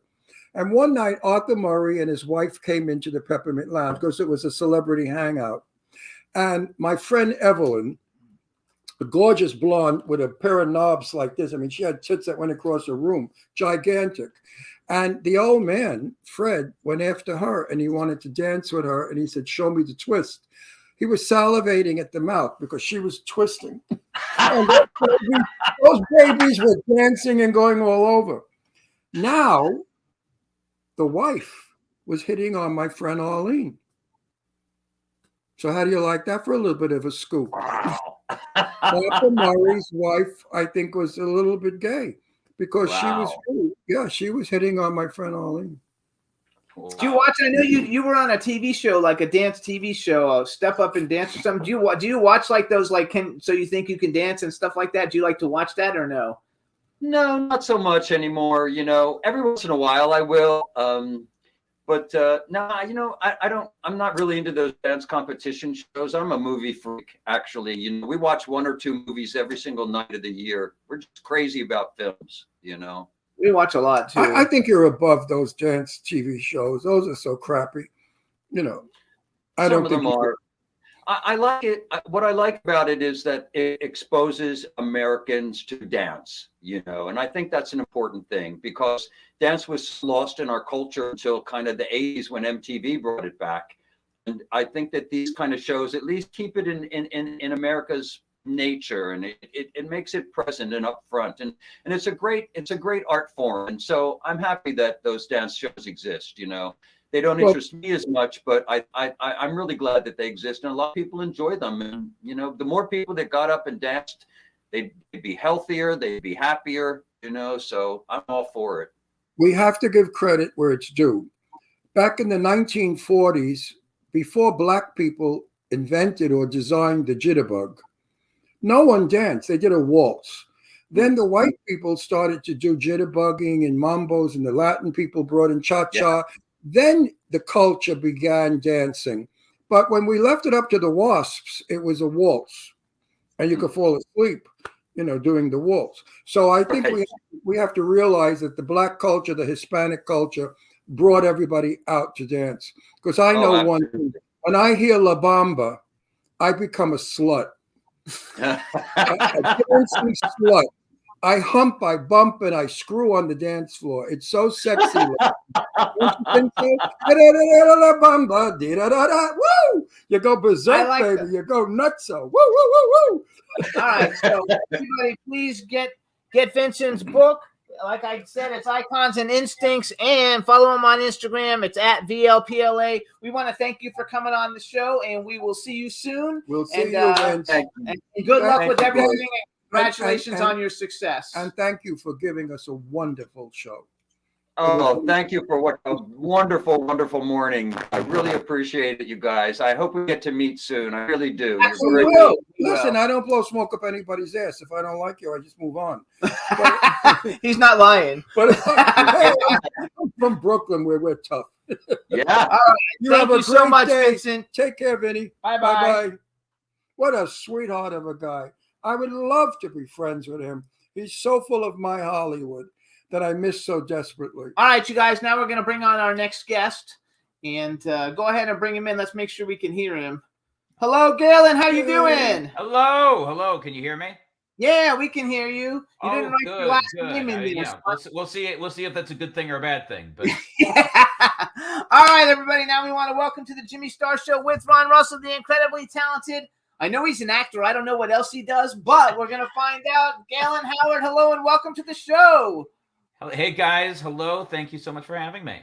And one night, Arthur Murray and his wife came into the Peppermint Lounge because it was a celebrity hangout. And my friend Evelyn, a gorgeous blonde with a pair of knobs like this. I mean, she had tits that went across the room, gigantic. And the old man, Fred, went after her and he wanted to dance with her. And he said, "Show me the twist." He was salivating at the mouth because she was twisting. And those babies were dancing and going all over. Now, the wife was hitting on my friend Arlene. So how do you like that for a little bit of a scoop? Arthur Murray's wife, I think, was a little bit gay because she was hitting on my friend Arlene. Do you watch? I know you were on a TV show, like a dance TV show, Step Up and Dance or something. Do you watch like those, like, so you think you can dance and stuff like that? Do you like to watch that or no? No, not so much anymore. You know, every once in a while I will. But no, you know, I don't. I'm not really into those dance competition shows. I'm a movie freak, actually. You know, we watch 1 or 2 movies every single night of the year. We're just crazy about films. You know. We watch a lot too. I think you're above those dance TV shows. Those are so crappy. You know, I Some don't of think them are. I like it. What I like about it is that it exposes Americans to dance, you know, and I think that's an important thing because dance was lost in our culture until kind of the 80s when MTV brought it back. And I think that these kind of shows at least keep it in America's nature, and it makes it present and upfront, and it's a great art form. And so I'm happy that those dance shows exist. You know, they don't interest me as much, but I'm really glad that they exist, and a lot of people enjoy them. And you know, the more people that got up and danced, they'd be healthier, they'd be happier. You know, so I'm all for it. we have to give credit where it's due. back in the 1940s, before black people invented or designed the jitterbug, no one danced. They did a waltz. Then the white people started to do jitterbugging and mambos, and the Latin people brought in cha-cha. Then the culture began dancing. But when we left it up to the wasps, it was a waltz. And you could fall asleep, doing the waltz. So I think we have to realize that the black culture, the Hispanic culture, brought everybody out to dance. Because I know one thing. When I hear La Bamba, I become a slut. A dancing slut. I hump, I bump, and I screw on the dance floor. It's so sexy. Don't you think so? Woo! You go berserk, like baby. that. You go nutso. Woo, woo, woo, woo. All right, so everybody, please get Vincent's book. Like I said, it's Icons and Instincts, and follow him on Instagram. It's at VLPLA. We want to thank you for coming on the show, and we will see you soon. We'll see And, you, Vince. And good luck with Thank you, everything. guys. Congratulations And- on your success. And thank you for giving us a wonderful show. Oh, thank you for what a wonderful, wonderful morning. I really appreciate it, you guys. I hope we get to meet soon. I really do. You're Absolutely. great. will. Listen, I don't blow smoke up anybody's ass. If I don't like you, I just move on. He's not lying. But hey, I'm from Brooklyn, where we're tough. Yeah. Thank you so great much, day. Vincent. Take care, Vinny. Bye-bye. Bye-bye. What a sweetheart of a guy. I would love to be friends with him. He's so full of my Hollywood that I miss so desperately. All right, you guys. Now we're going to bring on our next guest, and go ahead and bring him in. Let's make sure we can hear him. Hello, Galen. How you doing? Hello. Can you hear me? Yeah, we can hear you. You didn't write your last name in there. Yeah, we'll see. We'll see if that's a good thing or a bad thing. But All right, everybody. Now we want to welcome to the Jimmy Star Show with Ron Russell, the incredibly talented. I know he's an actor. I don't know what else he does, but we're going to find out. Galen Howard, hello, and welcome to the show. hey guys, hello. Thank you so much for having me.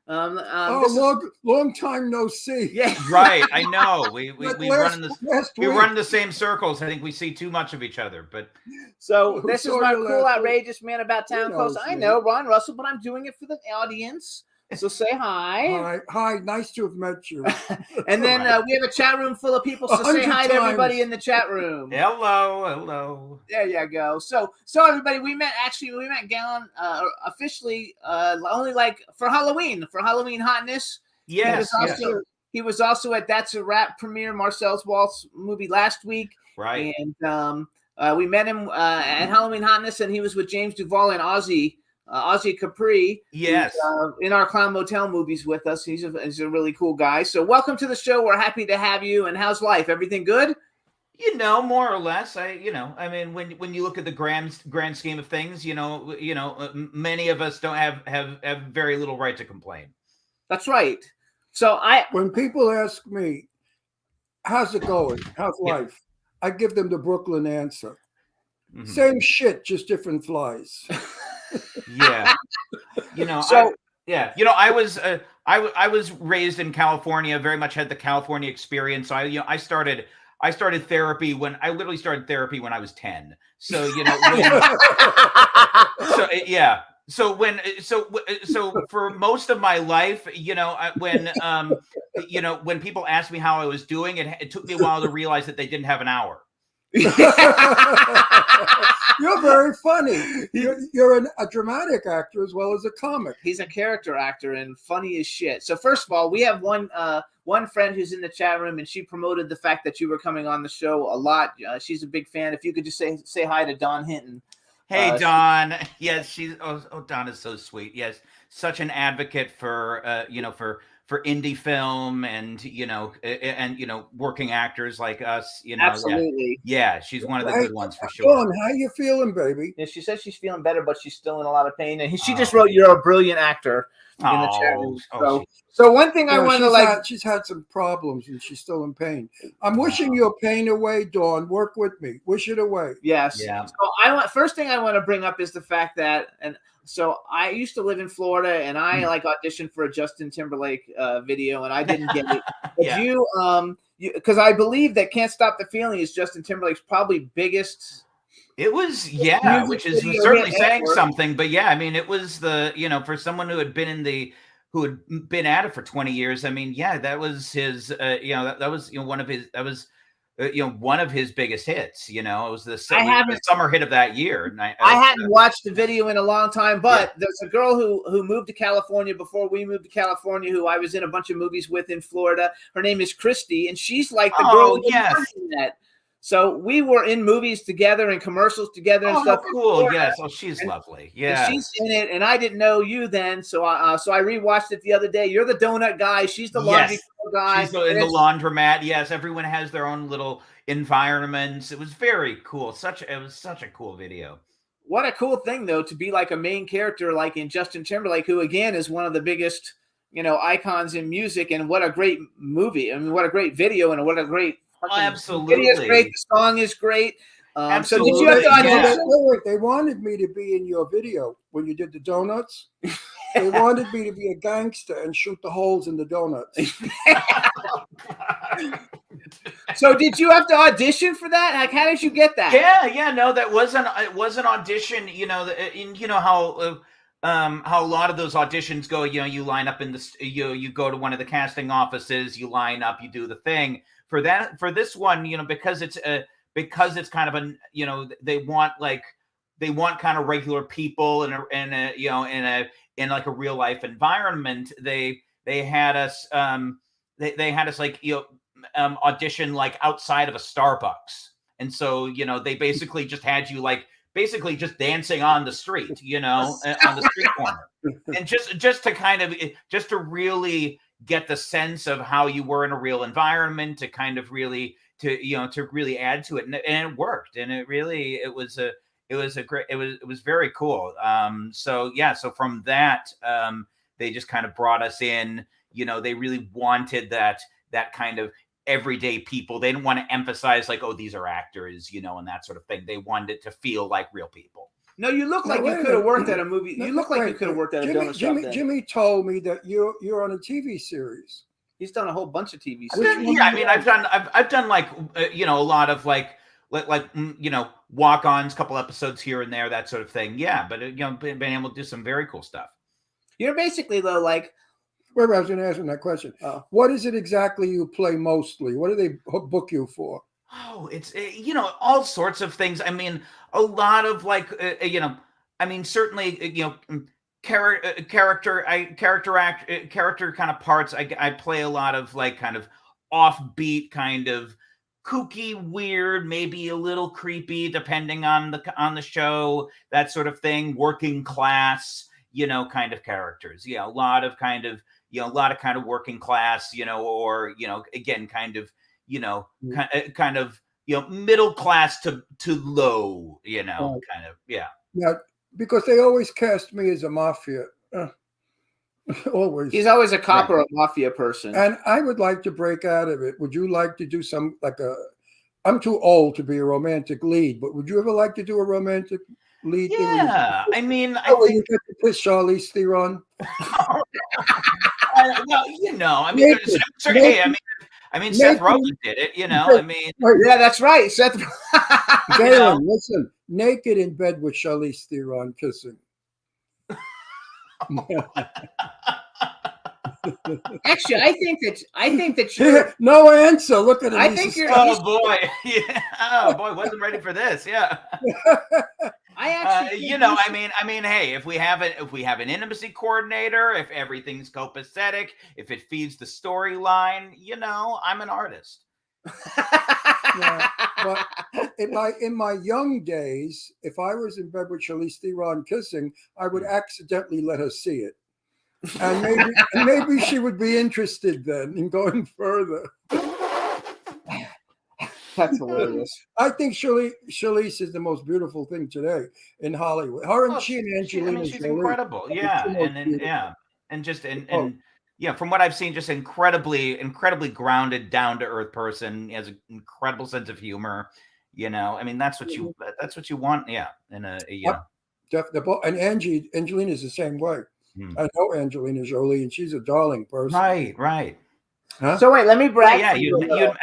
Long time no see. Yeah. Right, I know. We Like run in the last we week. run in the same circles. I think we see too much of each other. But So Who this is saw my you cool, last week? outrageous man about town Who close. knows I me? know, Ron Russell, but I'm doing it for the audience. So say hi. Hi, nice to have met you. And then we have a chat room full of people. So say 100 hi to everybody times. in the chat room. hello. There you go. So everybody, we met Galen officially only like for Halloween hotness. Yes. He was also at That's a Rap premiere, Marcel's Waltz movie last week. Right. And we met him at Halloween Hotness, and he was with James Duvall and Ozzy Capri. Yes. who's, in our Clown Motel movies with us. He's a really cool guy. So welcome to the show. We're happy to have you. And how's life? Everything good? More or less. I mean, when you look at the grand scheme of things, many of us don't have very little right to complain. That's right. So When people ask me, how's it going? How's life? I give them the Brooklyn answer. Mhm. Same shit, just different flies. Yeah. So- I was raised in California, very much had the California experience. So I started therapy when I was 10. So, So for most of my life, when people asked me how I was doing, it took me a while to realize that they didn't have an hour. You're very funny. You're a dramatic actor as well as a comic. He's a character actor and funny as shit. So first of all, we have one friend who's in the chat room, and she promoted the fact that you were coming on the show a lot. She's a big fan. If you could just say hi to Dawn Hinton. Hey, Dawn. Yes, she's Dawn is so sweet. Yes, such an advocate for indie film and working actors like us. Absolutely. Yeah, she's one of the good ones for sure. Dawn, how you feeling, baby? Yeah, she says she's feeling better, but she's still in a lot of pain. And she just wrote, "You're a brilliant actor." In the chat room. So one thing I want to she's had some problems and she's still in pain. I'm wishing your pain away, Dawn. Work with me. Wish it away. Yes. Yeah. So first thing I want to bring up is the fact that, and so I used to live in Florida, and I auditioned for a Justin Timberlake video, and I didn't get it. But Yeah. because I believe that "Can't Stop the Feeling" is Justin Timberlake's probably biggest. It was, music which is video certainly hit saying ever. something. But yeah, I mean, it was for someone who had been in the who had been at it for 20 years. I mean, yeah, that was his, that was, one of his, one of his biggest hits. It was the summer hit of that year. And I hadn't watched the video in a long time, but there's a girl who moved to California before we moved to California, who I was in a bunch of movies with in Florida. Her name is Christy, and she's like the girl who was in that. So we were in movies together and commercials together and stuff. Cool. Yes. Oh, she's lovely. Yeah. She's in it, and I didn't know you then, so I rewatched it the other day. You're the donut guy. She's the laundry guy. She's in the laundromat. Yes. Everyone has their own little environments. It was very cool. It was such a cool video. What a cool thing, though, to be like a main character, like in Justin Timberlake, who again is one of the biggest, icons in music. And what a great movie! I mean, what a great video, and what a great. Absolutely. The video is great. The song is great. Absolutely. So did you have to audition? Wait, they wanted me to be in your video when you did the donuts. They wanted me to be a gangster and shoot the holes in the donuts. So did you have to audition for that? Like, how did you get that? Yeah. No, it was an audition. You know how a lot of those auditions go. You line up in you go to one of the casting offices. You line up. You do the thing. For this one, because it's kind of they want kind of regular people in like a real life environment. They had us audition like outside of a Starbucks, and so they basically just had you basically just dancing on the street, on the street corner, and just to really get the sense of how you were in a real environment, to kind of really to really add to it, and it worked, and it was very cool. So from that, they just kind of brought us in. They really wanted that kind of everyday people. They didn't want to emphasize like, oh, these are actors, and that sort of thing. They wanted it to feel like real people. No, you look like you could have worked at a movie. You look like you could have worked at a donut shop. Jimmy told me that you're on a TV series. He's done a whole bunch of TV series. Yeah, I mean, I've done like a lot of like walk-ons, couple episodes here and there, that sort of thing. Yeah, but been able to do some very cool stuff. You're basically though like. Wait, I was going to ask him that question. What is it exactly you play mostly? What do they book you for? Oh, it's all sorts of things. I mean, a lot of like certainly character kind of parts. I play a lot of like kind of offbeat, kind of kooky, weird, maybe a little creepy, depending on the show, that sort of thing. Working class, kind of characters. Yeah, a lot of kind of working class, or again, kind of. Kind of middle class to low, kind of, yeah. Yeah, because they always cast me as a mafia. Always. He's always a cop or a mafia person. And I would like to break out of it. Would you like to do some I'm too old to be a romantic lead, but would you ever like to do a romantic lead? Yeah, I mean, I think you get to kiss Charlize Theron. Well, I mean, I mean, Seth Rogen did it, I mean. Yeah, that's right. Seth. Galen, listen, naked in bed with Charlize Theron kissing. Actually, I think that you're no answer. Look at him. I think you're. Oh boy, yeah. Oh boy, wasn't ready for this. Yeah. I actually, I mean, hey, if we have an intimacy coordinator, if everything's copacetic, if it feeds the storyline, I'm an artist. Yeah, but in my young days, if I was in bed with Charlize Theron kissing, I would accidentally let her see it, and maybe she would be interested then in going further. That's hilarious. I think Charlize is the most beautiful thing today in Hollywood. Her and she and Angelina. She's incredible. Yeah, from what I've seen, just incredibly grounded, down to earth person. He has an incredible sense of humor. I mean, that's what you want. Yeah, Definitely. And Angelina is the same way. I know Angelina Jolie, and she's a darling person. Right. Huh? So wait, let me brag. Yeah,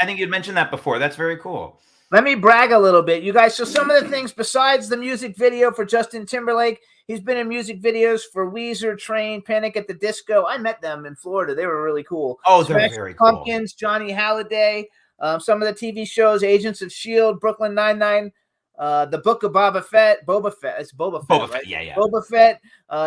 I think you'd mentioned that before. That's very cool. Let me brag a little bit, you guys. So some of the things besides the music video for Justin Timberlake, he's been in music videos for Weezer, Train, Panic at the Disco. I met them in Florida. They were really cool. Oh, they're Smashing very cool. Pumpkins, Johnny Halliday, some of the TV shows, Agents of S.H.I.E.L.D., Brooklyn Nine-Nine, The Book of Boba Fett. It's Boba Fett, Boba Fett, right? yeah. Boba Fett,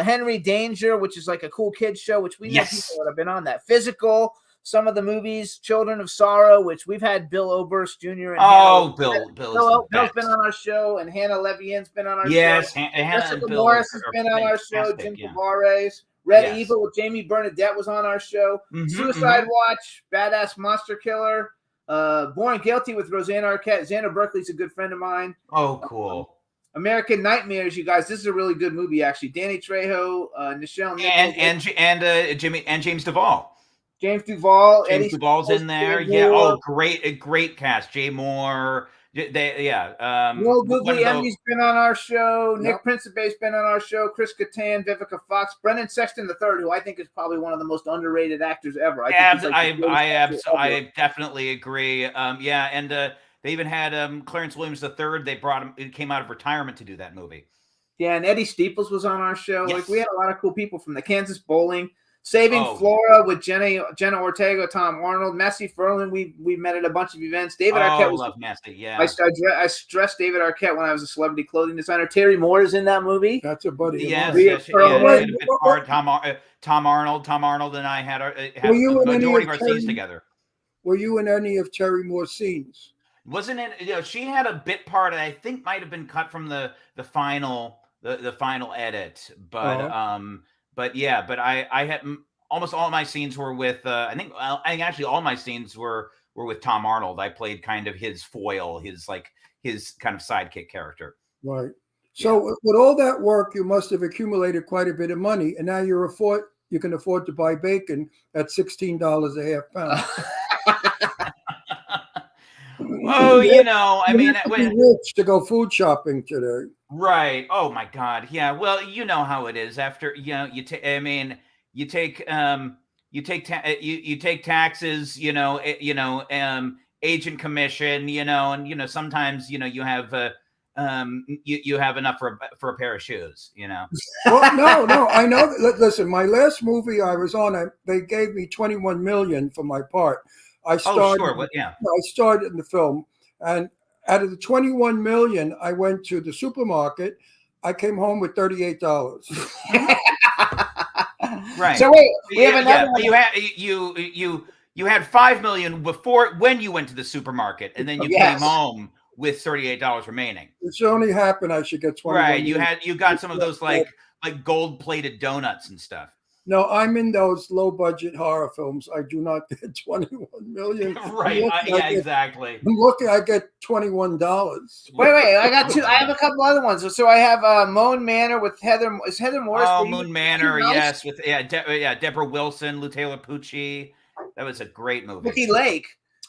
Henry Danger, which is like a cool kids show, which we know Yes. people that have been on that. Physical, some of the movies, Children of Sorrow, which we've had Bill Oberst Jr. and Oh, Hannah. Bill's Bill's been on our show, and Hannah Levian's been on our yes, show. Hannah Jessica and Bill Morris has are been on our show. fantastic, Jim yeah. Tavares, Red Yes. Evil with Jamie Bernadette was on our show. Mhm, Suicide Watch, Badass Monster Killer, Born Guilty with Roseanne Arquette. Xander Berkeley's a good friend of mine. Oh, cool. American Nightmares, you guys. This is a really good movie, actually. Danny Trejo, Nichelle Nichols, And James Duvall. James Duvall, James Eddie Duvall's in there. Jay Yeah. Moore. Oh, great cast. Jay Moore. Will one of Guglielmi's been on our show. Nick Yep. Principe's been on our show. Chris Kattan, Vivica Fox, Brendan Sexton III, who I think is probably one of the most underrated actors ever. I think he's like the greatest actor ever. I definitely agree. Yeah, and they even had Clarence Williams III. They brought him. It came out of retirement to do that movie. Yeah, and Eddie Steeples was on our show. Yes. Like we had a lot of cool people from the Kansas Bowling. Saving Oh. Flora with Jenna Ortega, Tom Arnold, Massey Ferlin. We met at a bunch of events. David Arquette was. Love Nasty. Yeah. I stressed David Arquette when I was a celebrity clothing designer. Terry Moore is in that movie. That's a buddy. of Yes, mine. Rhea yes, yeah, Perlman. she had a bit part. Tom Arnold and I had Were you the in any majority of of our scenes Terry- together. Were you in any of Terry Moore's scenes? Wasn't it? She had a bit part that I think might have been cut from the final edit, but I had almost all my scenes were with. I think actually all my scenes were with Tom Arnold. I played kind of his foil, his kind of sidekick character. Right. So with all that work, you must have accumulated quite a bit of money, and now you can afford to buy bacon at $16 a half pound. Oh, I mean, You have to be rich to go food shopping today. right. Oh my God. Yeah. Well, you know how it is. After you take taxes. Agent commission. And sometimes you have you have enough for a pair of shoes. Well, no, I know. Listen, my last movie I was on, they gave me $21 million for my part. I started. Oh, sure. Yeah. I started in the film, and out of the $21 million, I went to the supermarket. I came home with $38. Right. So wait, we have another one. You had $5 million before when you went to the supermarket, and then you Yes. came home with $38 remaining. It should only happen I should get 21 Right. million. You got some of those like gold plated donuts and stuff. No, I'm in those low budget horror films. I do not get 21 million. Right. Exactly. I'm looking, I get $21. Wait, I got two. I have a couple other ones. So I have Moan Manor with Heather. Is Heather Morris? Oh, for you? Moon Manor, Nice. yes, with Deborah Wilson, Lou Taylor Pucci. That was a great movie. Ricky Lake.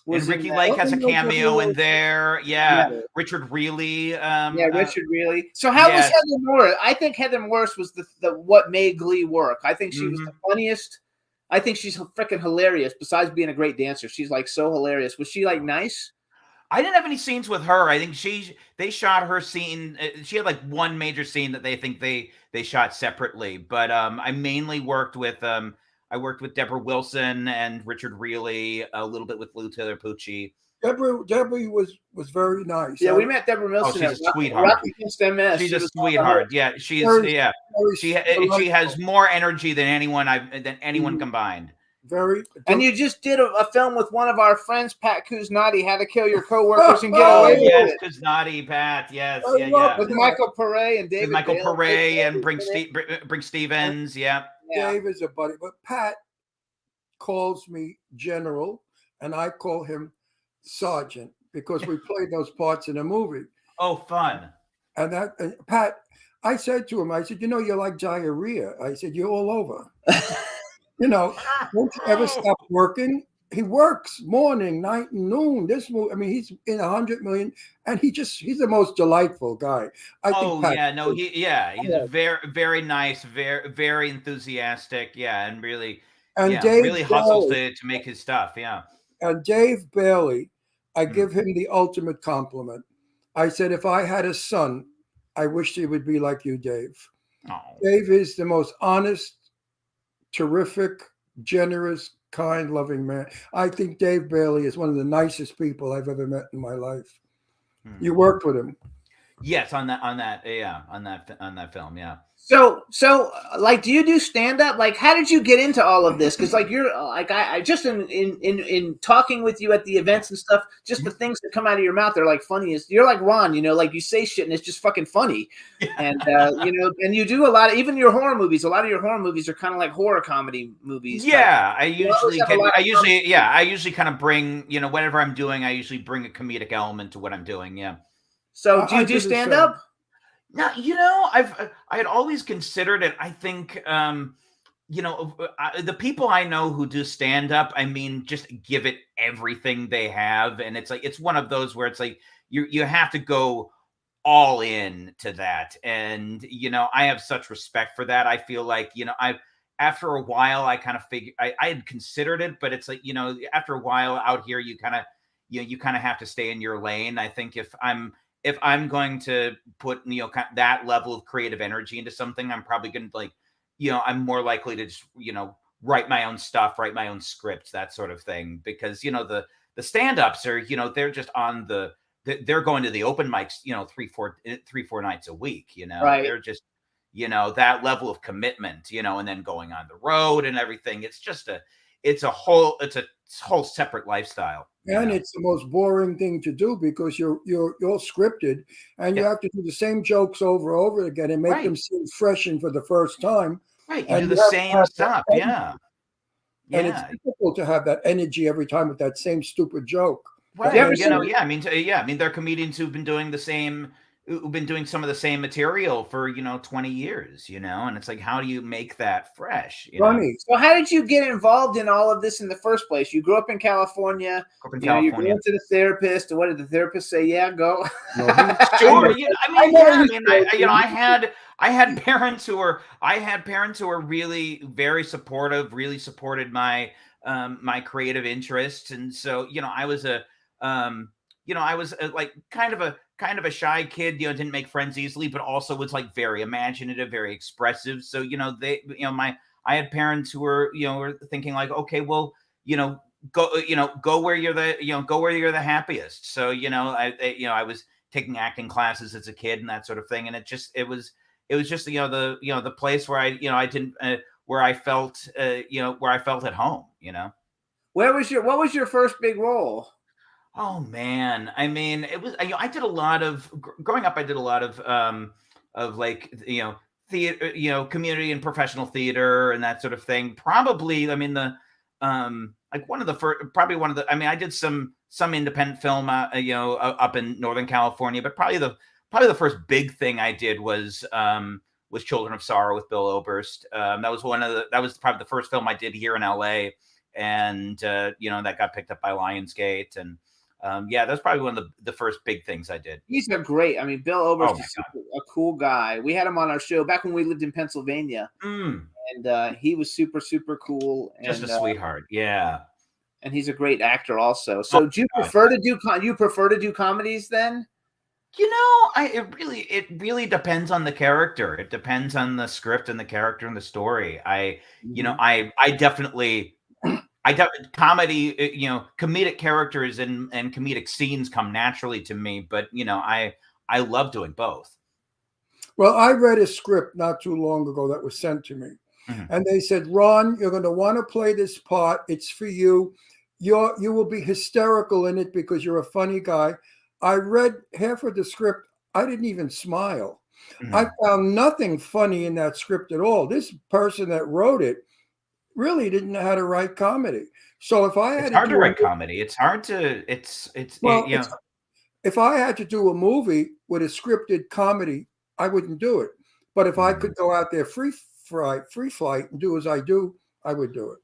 And was in Ricky that. Lake has a Oh, no, cameo in no. there. Yeah. Yeah. Richard Reilly. Richard really. So how was yes. Heather Morris? I think Heather Morris was the what made Glee work. I think she was Mm-hmm. the funniest. I think she's freaking hilarious. Besides being a great dancer, she's like so hilarious. Was she like nice? I didn't have any scenes with her. I think they shot her scene. She had like one major scene that they shot separately. But I mainly worked with Deborah Wilson and Richard Reilly, a little bit with Lou Taylor Pucci. Deborah was very nice. Yeah, we met Deborah Wilson. she's a at sweetheart. Rock Against MS. She's She a was one of sweetheart. her- Yeah, she's Very- she delightful. has more energy than anyone combined. Very. And you just did a film with one of our friends, Pat Kuznati, How to Kill Your Coworkers and Get Oh Away yes, with It. Kuznati, Pat. Yes, I yeah, love yeah. With Michael Pare and David With Michael Bale. Pare and Bring Stevens. Yeah. Yeah. Dave is a buddy, but Pat calls me General, and I call him Sergeant because we played those parts in a movie. Oh, fun. And Pat, I said to him, I said, you're like diarrhea. I said, you're all over. Don't you ever stop working? He works morning, night, and noon. This movie, I mean, he's in 100 million, and he's the most delightful guy. I think. Pat, he's a very, very nice, very, very enthusiastic. Yeah, and really, and yeah, Dave really hustles Bailey, to make his stuff. Yeah. and Dave Bailey I give him the ultimate compliment. I said, if I had a son, I wish he would be like you, Dave. Oh. Dave is the most honest, terrific, generous, kind, loving man. I think Dave Bailey is one of the nicest people I've ever met in my life. You worked with him. Yes, on that film, yeah. So like, do you do stand up? Like, how did you get into all of this? Because like you're like I just in talking with you at the events and stuff, just the things that come out of your mouth are like funniest. You're like Ron, like you say shit and it's just fucking funny, and and you do a lot of even your horror movies. A lot of your horror movies are kind of like horror comedy movies. Yeah, I usually kind of bring whatever I'm doing. I usually bring a comedic element to what I'm doing. Yeah. So do you do stand up? No, I had always considered it. I think, the people I know who do stand up, I mean, just give it everything they have. And it's like, it's one of those where it's like, you have to go all in to that. And, I have such respect for that. I feel like, after a while, I kind of figured I had considered it, but it's like, after a while out here, you kind of have to stay in your lane. I think if I'm going to put, that level of creative energy into something, I'm probably going to I'm more likely to just, write my own stuff, write my own scripts, that sort of thing. Because, the stand-ups are, they're just they're going to the open mics, 3-4 nights a week, Right. They're just, that level of commitment, and then going on the road and everything. It's a whole separate lifestyle. And it's the most boring thing to do because you're scripted and you have to do the same jokes over and over again and make them seem fresh and for the first time. Right, you do the same stuff, yeah. And it's difficult to have that energy every time with that same stupid joke. Well, I mean, there are comedians who've been doing some of the same material for 20 years, and it's like, how do you make that fresh? Funny. So how did you get involved in all of this in the first place? You grew up in California. You went to the therapist. What did the therapist say? Yeah, go. Sure. I had parents who were really very supportive, really supported my my creative interests, and so I was like kind of a shy kid, didn't make friends easily, but also was like very imaginative, very expressive. So, I had parents who were, were thinking like, okay, well, go where you're the happiest. So, I was taking acting classes as a kid and that sort of thing. And it was just, the place where where I felt at home, What was your first big role? Oh man, I mean, it was. I did a lot of growing up. I did a lot of like theater, community and professional theater and that sort of thing. Probably, I mean like one of the first. Probably one of the. I mean, I did some independent film, up in Northern California. But probably the first big thing I did was Children of Sorrow with Bill Oberst. That was probably the first film I did here in LA, and that got picked up by Lionsgate and. That's probably one of the first big things I did. He's a great. I mean, Bill Oberst is a cool guy. We had him on our show back when we lived in Pennsylvania, and he was super, super cool. Just a sweetheart, yeah. And he's a great actor, also. So, do you prefer to do comedies then? It really depends on the character. It depends on the script and the character and the story. I definitely. Comedy, comedic characters and comedic scenes come naturally to me, but I love doing both. Well, I read a script not too long ago that was sent to me, and they said, Ron, you're going to want to play this part. It's for you. You will be hysterical in it because you're a funny guy. I read half of the script. I didn't even smile. I found nothing funny in that script at all. This person that wrote it really didn't know how to write comedy. So if I had it's hard to write comedy. It's hard to if I had to do a movie with a scripted comedy, I wouldn't do it. But if I could go out there free flight and do as I do, I would do it.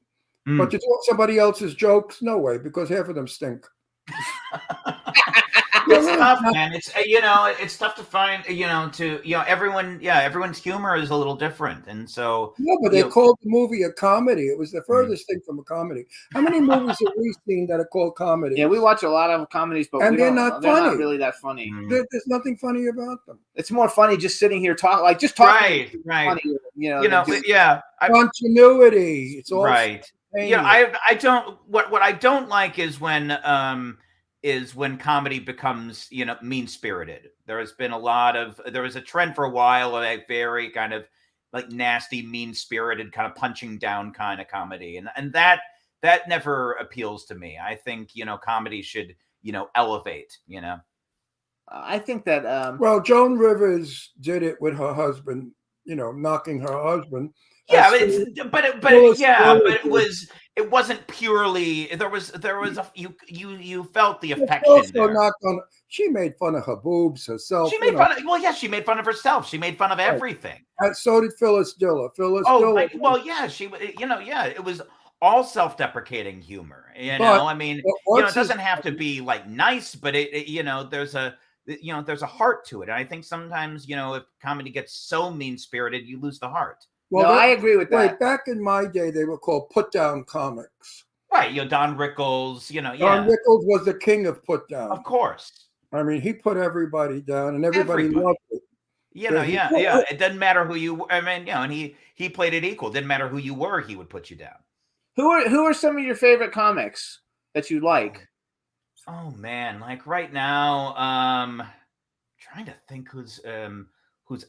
But to do somebody else's jokes, no way, because half of them stink. It's tough, man. It's it's tough to find, everyone's humor is a little different, and so No, but they called the movie a comedy. It was the furthest thing from a comedy. How many movies have we seen that are called comedy? Yeah, we watch a lot of comedies, but And they're not not funny. really that funny. There's nothing funny about them. It's more funny just sitting here talking, talking. right. Funny, than just- Continuity. It's all Right. I don't. What I don't like is when comedy becomes mean spirited. There was a trend for a while of a very kind of like nasty, mean spirited kind of punching down kind of comedy, and that never appeals to me. I think comedy should elevate. I think that. Well, Joan Rivers did it with her husband. Knocking her husband. Yeah, it wasn't purely. There was you felt the affection there. She made fun of her boobs herself. She made fun of. Well, yeah, she made fun of herself. She made fun of everything. And so did Phyllis Diller. It was all self-deprecating humor. It doesn't have to be like nice, but there's a heart to it. And I think sometimes if comedy gets so mean-spirited, you lose the heart. Well, I agree with that. Right, back in my day, they were called put-down comics. Right, Don Rickles, Don Rickles was the king of put-down. Of course. I mean, he put everybody down, and everybody loved it. It doesn't matter who you. And he played it equal. Didn't matter who you were, he would put you down. Who are some of your favorite comics that you like? Oh man, like right now, trying to think who's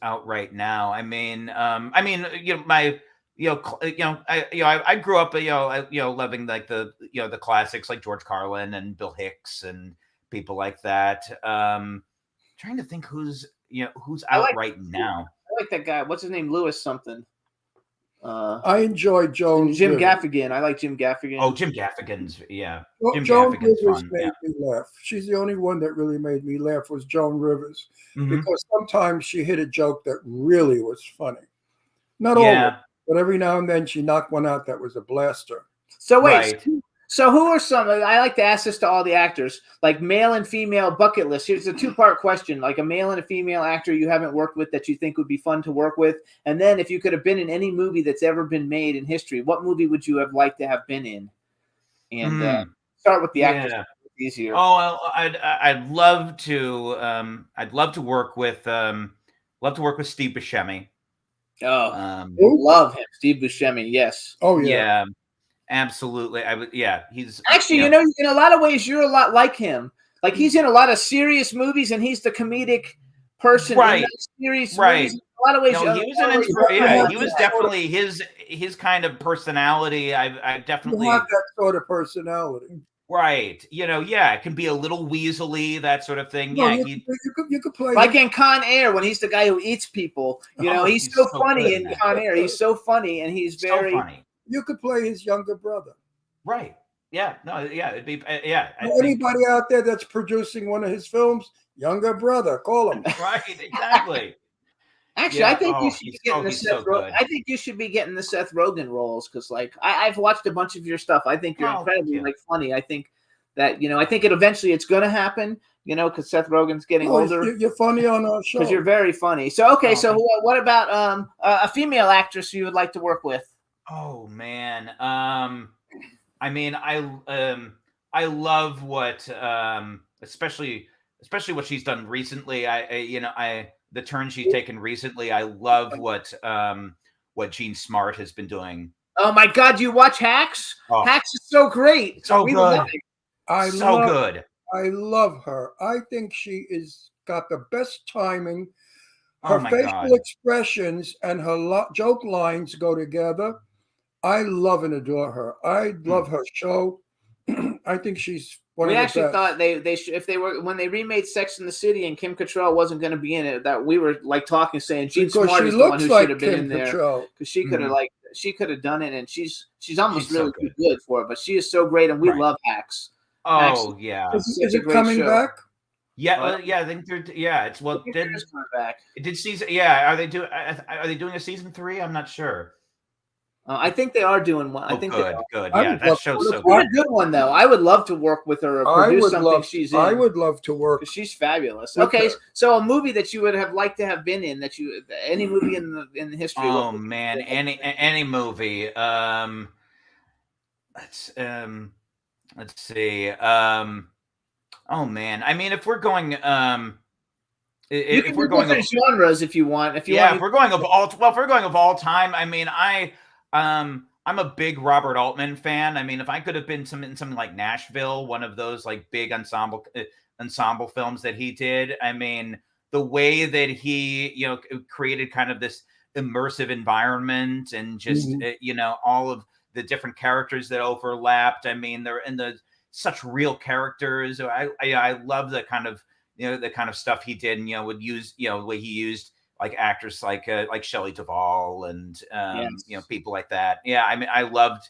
out right now. I grew up, loving like the classics like George Carlin and Bill Hicks and people like that. Trying to think who's out right now. I like that guy. What's his name? Lewis something. I enjoyed Joan. Jim Gaffigan. I like Jim Gaffigan. Oh, Jim Gaffigan's Jim Joan Gaffigan's Rivers fun. made me laugh. She's the only one that really made me laugh was Joan Rivers, because sometimes she hit a joke that really was funny. Not always, but every now and then she knocked one out that was a blaster. So wait, so who are some? I like to ask this to all the actors, like male and female bucket list. Here's a two-part question: like a male and a female actor you haven't worked with that you think would be fun to work with, and then if you could have been in any movie that's ever been made in history, what movie would you have liked to have been in? And start with the actors. Easier. Oh, well, I'd love to work with Steve Buscemi. Oh, love him, Steve Buscemi. Yes. Oh yeah. Absolutely. I would. Yeah, he's actually, in a lot of ways, you're a lot like him. Like he's in a lot of serious movies, and he's the comedic person. Right. In serious right. movies. A lot of ways, he was definitely his kind of personality. I definitely have that sort of personality. Right. It can be a little weaselly, that sort of thing. No, yeah. You could play like in Con Air when he's the guy who eats people. He's so funny in Con Air. He's so funny, and he's very funny. You could play his younger brother. Right. Yeah. No. Yeah. It'd be. Yeah. Anybody out there that's producing one of his films, younger brother, call him. Right. Exactly. Actually, I think you should be getting the Seth. I think you should be getting the Seth Rogen roles because, like, I've watched a bunch of your stuff. I think you're incredibly funny. I think that I think eventually it's going to happen. Because Seth Rogen's getting older. You're funny on our show. Because you're very funny. So okay, so what about a female actress you would like to work with? Oh man, I love what, especially what she's done recently. The turn she's taken recently. I love what Jean Smart has been doing. Oh my God, you watch Hacks? Oh. Hacks is so great. So good. Good. I love her. I think she is got the best timing. Her facial expressions and her joke lines go together. I love and adore her. I love her show. I think she's one of the best. We actually thought they should, if they were, when they remade Sex and the City and Kim Cattrall wasn't going to be in it, that we were like talking, saying Jean Smart is the one who should have been in there because she could have she could have done it, and she's almost really too good for it. But she is so great, and we love Hacks. Oh Hacks, yeah, is it coming back? Yeah, I think they're. Yeah, it's coming back. Did season? Yeah, are they doing a season 3? I'm not sure. I think they are doing one. I Oh, think good, they good. I Yeah, would that love show's to so look are. good. What a good one though. I would love to work with her or I produce would something love. she's in. I would love to work. 'Cause she's fabulous. with Okay, her. so a movie that you would have liked to have been in, that you any movie in the history. Oh what would you man, say? any movie. Let's let's see. Oh man, I mean, if we're going You if can we're do going different genres if you want. If you yeah, want, if we're going of all well, if we're going of all time, I mean, I'm a big Robert Altman fan. I mean, if I could have been in something like Nashville, one of those like big ensemble films that he did, I mean, the way that he, you know, created kind of this immersive environment and just you know, all of the different characters that overlapped. I mean, they're in the such real characters. I love the kind of, you know, the kind of stuff he did, and you know, would use, you know, the way he used like actors like Shelley Duvall and you know, people like that. Yeah, I mean, I loved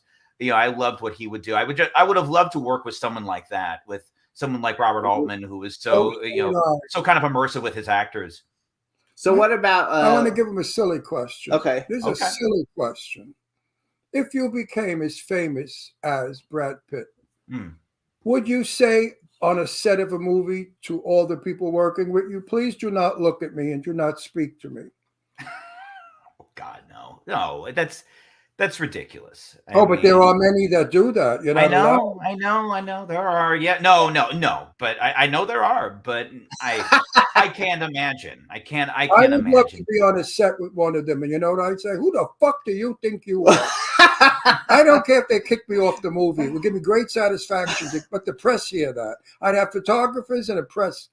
what he would do. I would have loved to work with someone like that, with someone like Robert Altman, who was so you know, so kind of immersive with his actors. so what about? I want to give him a silly question. Okay. This is a silly question. If you became as famous as Brad Pitt, would you say on a set of a movie to all the people working with you, please do not look at me and do not speak to me? Oh God, no, that's ridiculous. But there are many that do that. You're I not know, I know. There are, yeah, no. But I know there are, but I can't imagine. I can't I would imagine. love to be on a set with one of them, and you know what I'd say? Who the fuck do you think you are? I don't care if they kick me off the movie. It would give me great satisfaction, but the press hear that. I'd have photographers and a press.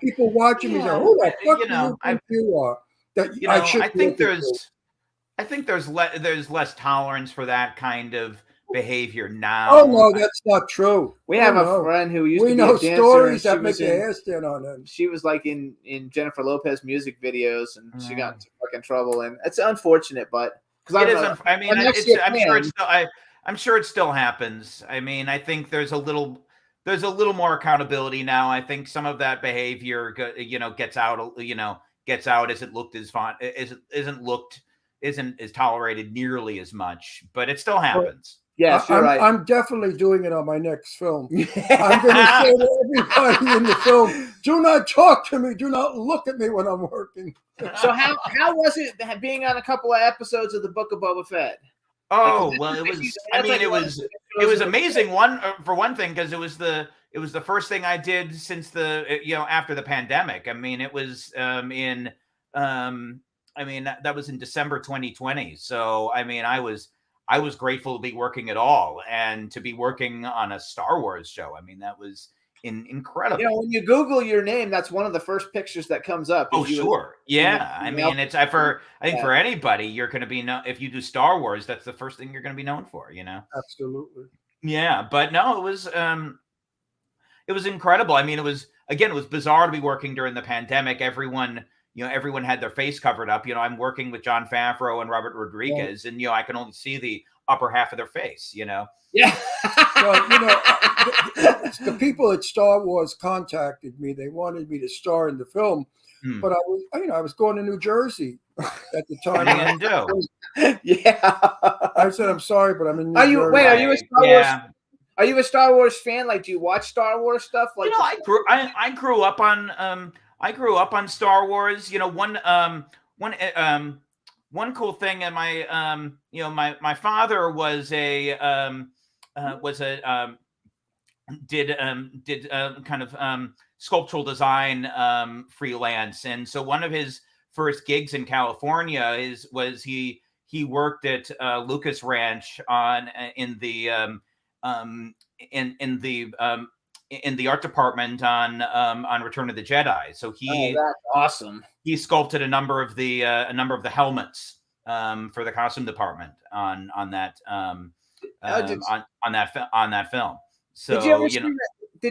People watching me say, who the fuck do you think you are? That You know, I think there's with. there's less tolerance for that kind of behavior now. Oh no, that's not true. We have a friend who used to be know a dancer, stories and that make your hair stand on end. She was like in Jennifer Lopez music videos, and she got into fucking trouble, and it's unfortunate, but because it isn't. I mean, I'm sure it still happens. I mean, I think there's a little more accountability now. I think some of that behavior, you know, gets out. Isn't looked as fun. Isn't as tolerated nearly as much, but it still happens. Yes, you're right. I'm definitely doing it on my next film. I'm going to say to everybody in the film, do not talk to me. Do not look at me when I'm working. So how was it being on a couple of episodes of the Book of Boba Fett? Oh, well, it was. I mean, it was amazing. For one thing, because it was the first thing I did since after the pandemic. I mean, it was that was in December 2020. So I mean, I was grateful to be working at all and to be working on a Star Wars show. I mean, that was incredible. You know, when you Google your name, that's one of the first pictures that comes up. Oh, sure. Yeah. I mean, I think for anybody, you're going to be if you do Star Wars, that's the first thing you're going to be known for, you know? Absolutely. Yeah. But no, it was incredible. I mean, it was bizarre to be working during the pandemic. Everyone had their face covered up. You know, I'm working with Jon Favreau and Robert Rodriguez, and, you know, I can only see the upper half of their face, you know? Yeah. Well, you know, the people at Star Wars contacted me. They wanted me to star in the film, but I was going to New Jersey at the time. What are you gonna do? Yeah. I said, I'm sorry, but I'm in New Jersey. Wait, are you a Star Wars? Are you a Star Wars fan? Like, do you watch Star Wars stuff? Like, you know, I grew up on Star Wars. You know, one cool thing, and my father was did kind of sculptural design freelance, and so one of his first gigs in California was he worked at Lucas Ranch in the art department on Return of the Jedi. So that's awesome. He sculpted a number of the helmets for the costume department on that film. So did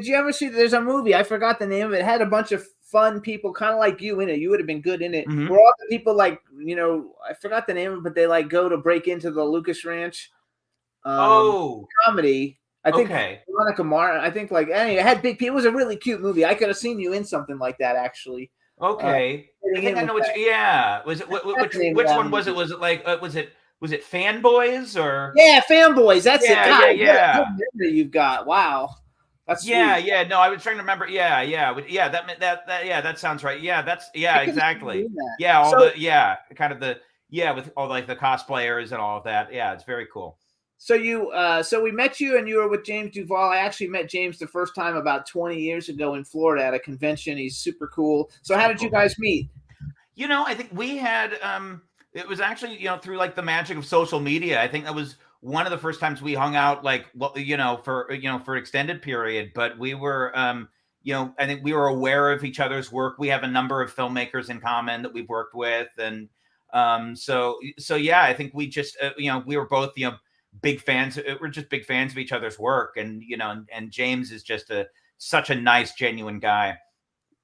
you ever see? There's a movie, I forgot the name of it. It had a bunch of fun people, kind of like you in it. You would have been good in it. Mm-hmm. Where all the people, like, you know, I forgot the name of it, but they like go to break into the Lucas Ranch. Comedy. I think Veronica Martin. I think it had big people. It was a really cute movie. I could have seen you in something like that, actually. Okay. I think I know which. Yeah. Was it which one was it? Was it like was it was it Fanboys or Yeah, Fanboys. That's it. Yeah, God, yeah, what a yeah. good memory you've got. Wow. That's Yeah, sweet. yeah. No, I was trying to remember. Yeah, yeah, yeah. That sounds right. Yeah, that's I could've exactly. seen that. Yeah, all So- the kind of the with all like the cosplayers and all of that. Yeah, it's very cool. So so we met you and you were with James Duval. I actually met James the first time about 20 years ago in Florida at a convention. He's super cool. So how did you guys meet? I think we had it was actually, through like the magic of social media. I think that was one of the first times we hung out like for an extended period, but we were I think we were aware of each other's work. We have a number of filmmakers in common that we've worked with, and so yeah, I think we just we were both big fans. We're just big fans of each other's work, and and James is just such a nice, genuine guy.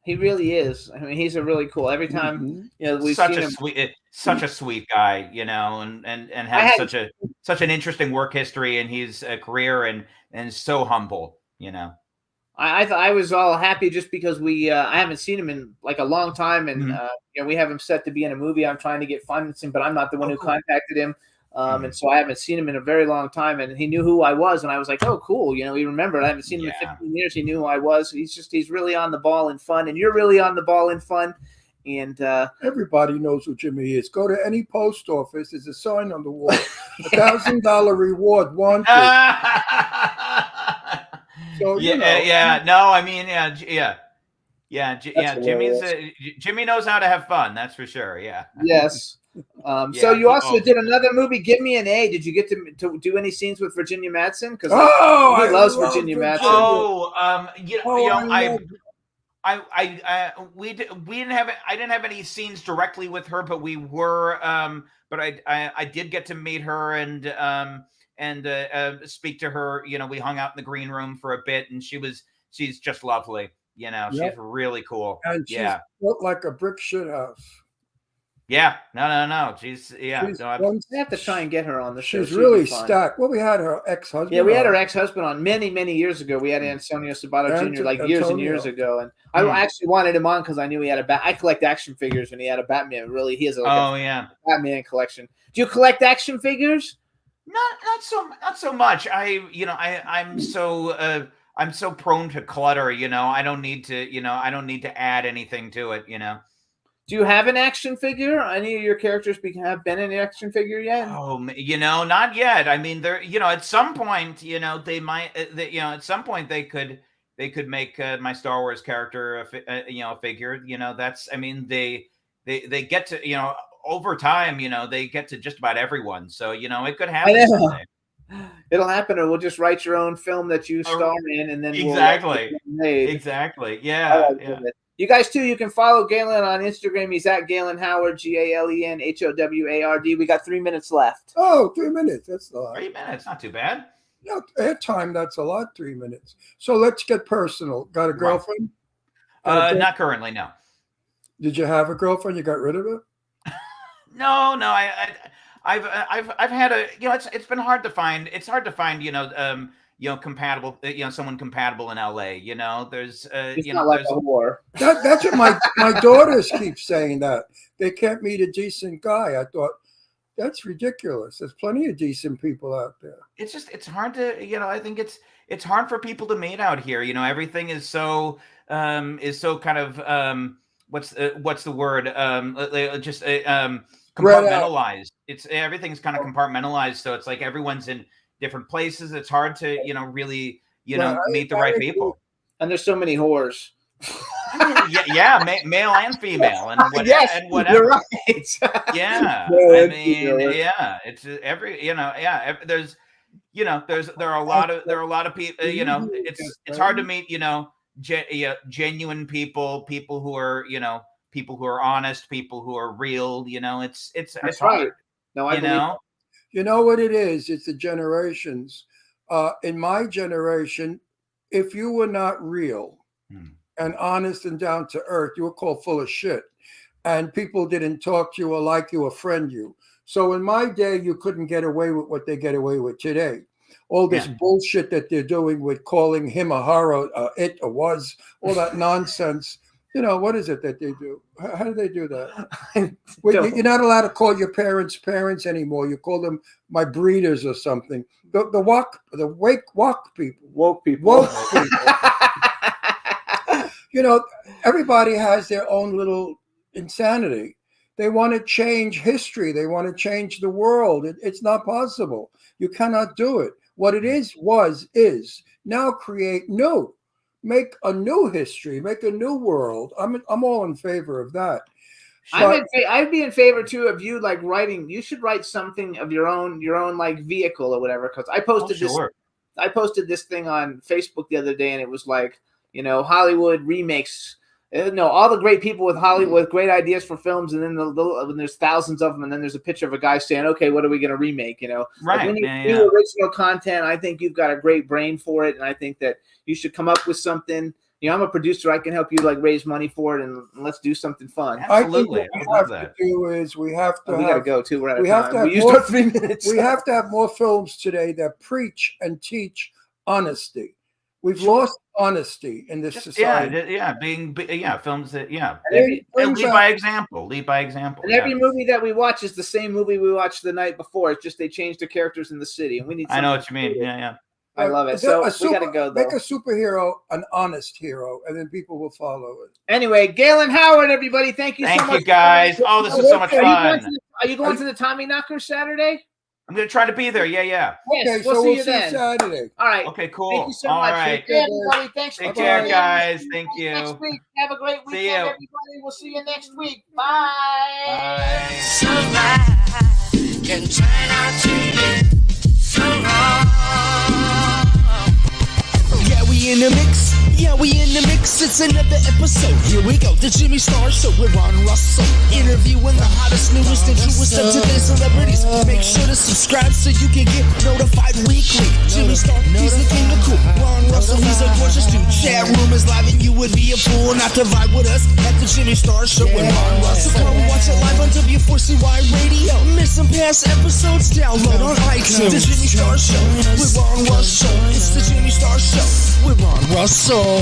He really is. I mean, he's a really cool. Every time we've Such seen a him. such a sweet guy, and has such an interesting work history in his career, and so humble, I was all happy just because I haven't seen him in like a long time, and we have him set to be in a movie. I'm trying to get financing, but I'm not the one who contacted him, and so I haven't seen him in a very long time. And he knew who I was, and I was like, oh, cool. He remembered. I haven't seen him in 15 years. He knew who I was. He's really on the ball and fun, and you're really on the ball and fun. And everybody knows who Jimmy is. Go to any post office. There's a sign on the wall: $1,000 reward wanted. So No, I mean, Jimmy knows how to have fun. That's for sure. Yeah. Yes. So you also did another movie, Give Me an A. Did you get to do any scenes with Virginia Madsen? Because he loves Virginia Madsen. We didn't have I didn't have any scenes directly with her, but we were but I did get to meet her and speak to her. We hung out in the green room for a bit, and she's just lovely. She's really cool. And she's built like a brick shit house. Yeah, no. She's I have to try and get her on the show. She's really stacked. Well, we had her ex-husband. Yeah, we had her ex-husband on many years ago. We had Antonio Sabato Jr. like years and years ago, and I actually wanted him on because I knew he had I collect action figures, and he had a Batman. Really, he has a Batman collection. Do you collect action figures? Not so much. I'm so prone to clutter. I don't need to add anything to it. Do you have an action figure? Any of your characters have been in an action figure yet? Oh, not yet. I mean, they're at some point, they might, at some point they could make my Star Wars character a figure. That's, I mean, they get to over time, they get to just about everyone. So it could happen someday. It'll happen, or we'll just write your own film that you star in, and then exactly. Yeah. You guys too, you can follow Galen on Instagram. He's at Galen Howard, Galen Howard. We got 3 minutes left. Oh, 3 minutes. That's a lot. 3 minutes, not too bad. Airtime, that's a lot, 3 minutes. So let's get personal. Got a girlfriend? Not currently, no. Did you have a girlfriend? You got rid of her? No. I've had a it's been hard to find. It's hard to find compatible someone compatible in LA. There's not like a war. That's what my daughters keep saying, that they can't meet a decent guy. I thought that's ridiculous. There's plenty of decent people out there. It's hard to I think it's hard for people to meet out here. Everything is so kind of what's the word compartmentalized. It's everything's kind of compartmentalized, so it's like everyone's in different places. It's hard to really meet the right people. And there's so many whores. Male and female, and yes, whatever. You're right. Yeah, No, I mean, it's every there's there are a lot of people. It's hard to meet genuine people who are people who are honest, people who are real. It's That's hard. right. No, I believe. You know what it is? It's the generations. In my generation, if you were not real and honest and down to earth, you were called full of shit. And people didn't talk to you or like you or friend you. So in my day, you couldn't get away with what they get away with today. All this bullshit that they're doing with calling him a horror, it or was, all that nonsense. What is it that they do? How do they do that? Don't. You're not allowed to call your parents anymore. You call them my breeders or something. The woke people. Woke people. Woke people. Everybody has their own little insanity. They want to change history. They want to change the world. It's not possible. You cannot do it. What it is. Now create new. Make a new history. Make a new world. I'm all in favor of that. I'd be in favor too of you like writing. You should write something of your own like vehicle or whatever. Because I posted this thing on Facebook the other day, and it was like, Hollywood remakes. All the great people with Hollywood with great ideas for films, and then there's thousands of them, and then there's a picture of a guy saying, "Okay, what are we going to remake?" Right? Like when you do original content, I think you've got a great brain for it, and I think that you should come up with something. I'm a producer; I can help you like raise money for it, and let's do something fun. Absolutely, I think what we have to do is we have to. We got to go too. We're out of we time. have to have We used more, our 3 minutes. We have to have more films today that preach and teach honesty. We've lost honesty in this society. Films that It brings lead out- by example. Lead by example. And every movie that we watch is the same movie we watched the night before. It's just they changed the characters in the city, and we need. I know what you mean. Yeah. I love it. So we got to go though. Make a superhero an honest hero, and then people will follow it. Anyway, Galen Howard, everybody, thank you so much. Thank you guys. Oh, this was so much fun. Are you going to the Tommy Knocker Saturday? I'm gonna try to be there. Yeah. Yes, Okay, we'll so see you then. Saturday. All right. Okay, cool. Thank you so All much. right. Take care, everybody. Thanks for Take care, joining. guys. Thank you. Next week. Have a great weekend, See you. everybody. We'll see you next week. Bye. Can turn out to be so wrong. Yeah, we in the mix. Yeah, we in the mix. It's another episode. Here we go. The Jimmy Star Show with Ron Russell. Interviewing the hottest, newest, and truest of today's celebrities. Make sure to subscribe so you can get notified weekly. Jimmy Star, he's the king of cool. Ron Russell, he's a gorgeous dude. Chat room is live and you would be a fool not to vibe with us at the Jimmy Star Show with Ron Russell. Come watch it live on W4CY Radio. Miss some past episodes, download on iTunes. The Jimmy Star Show with Ron Russell. It's the Jimmy Star Show with Ron Russell.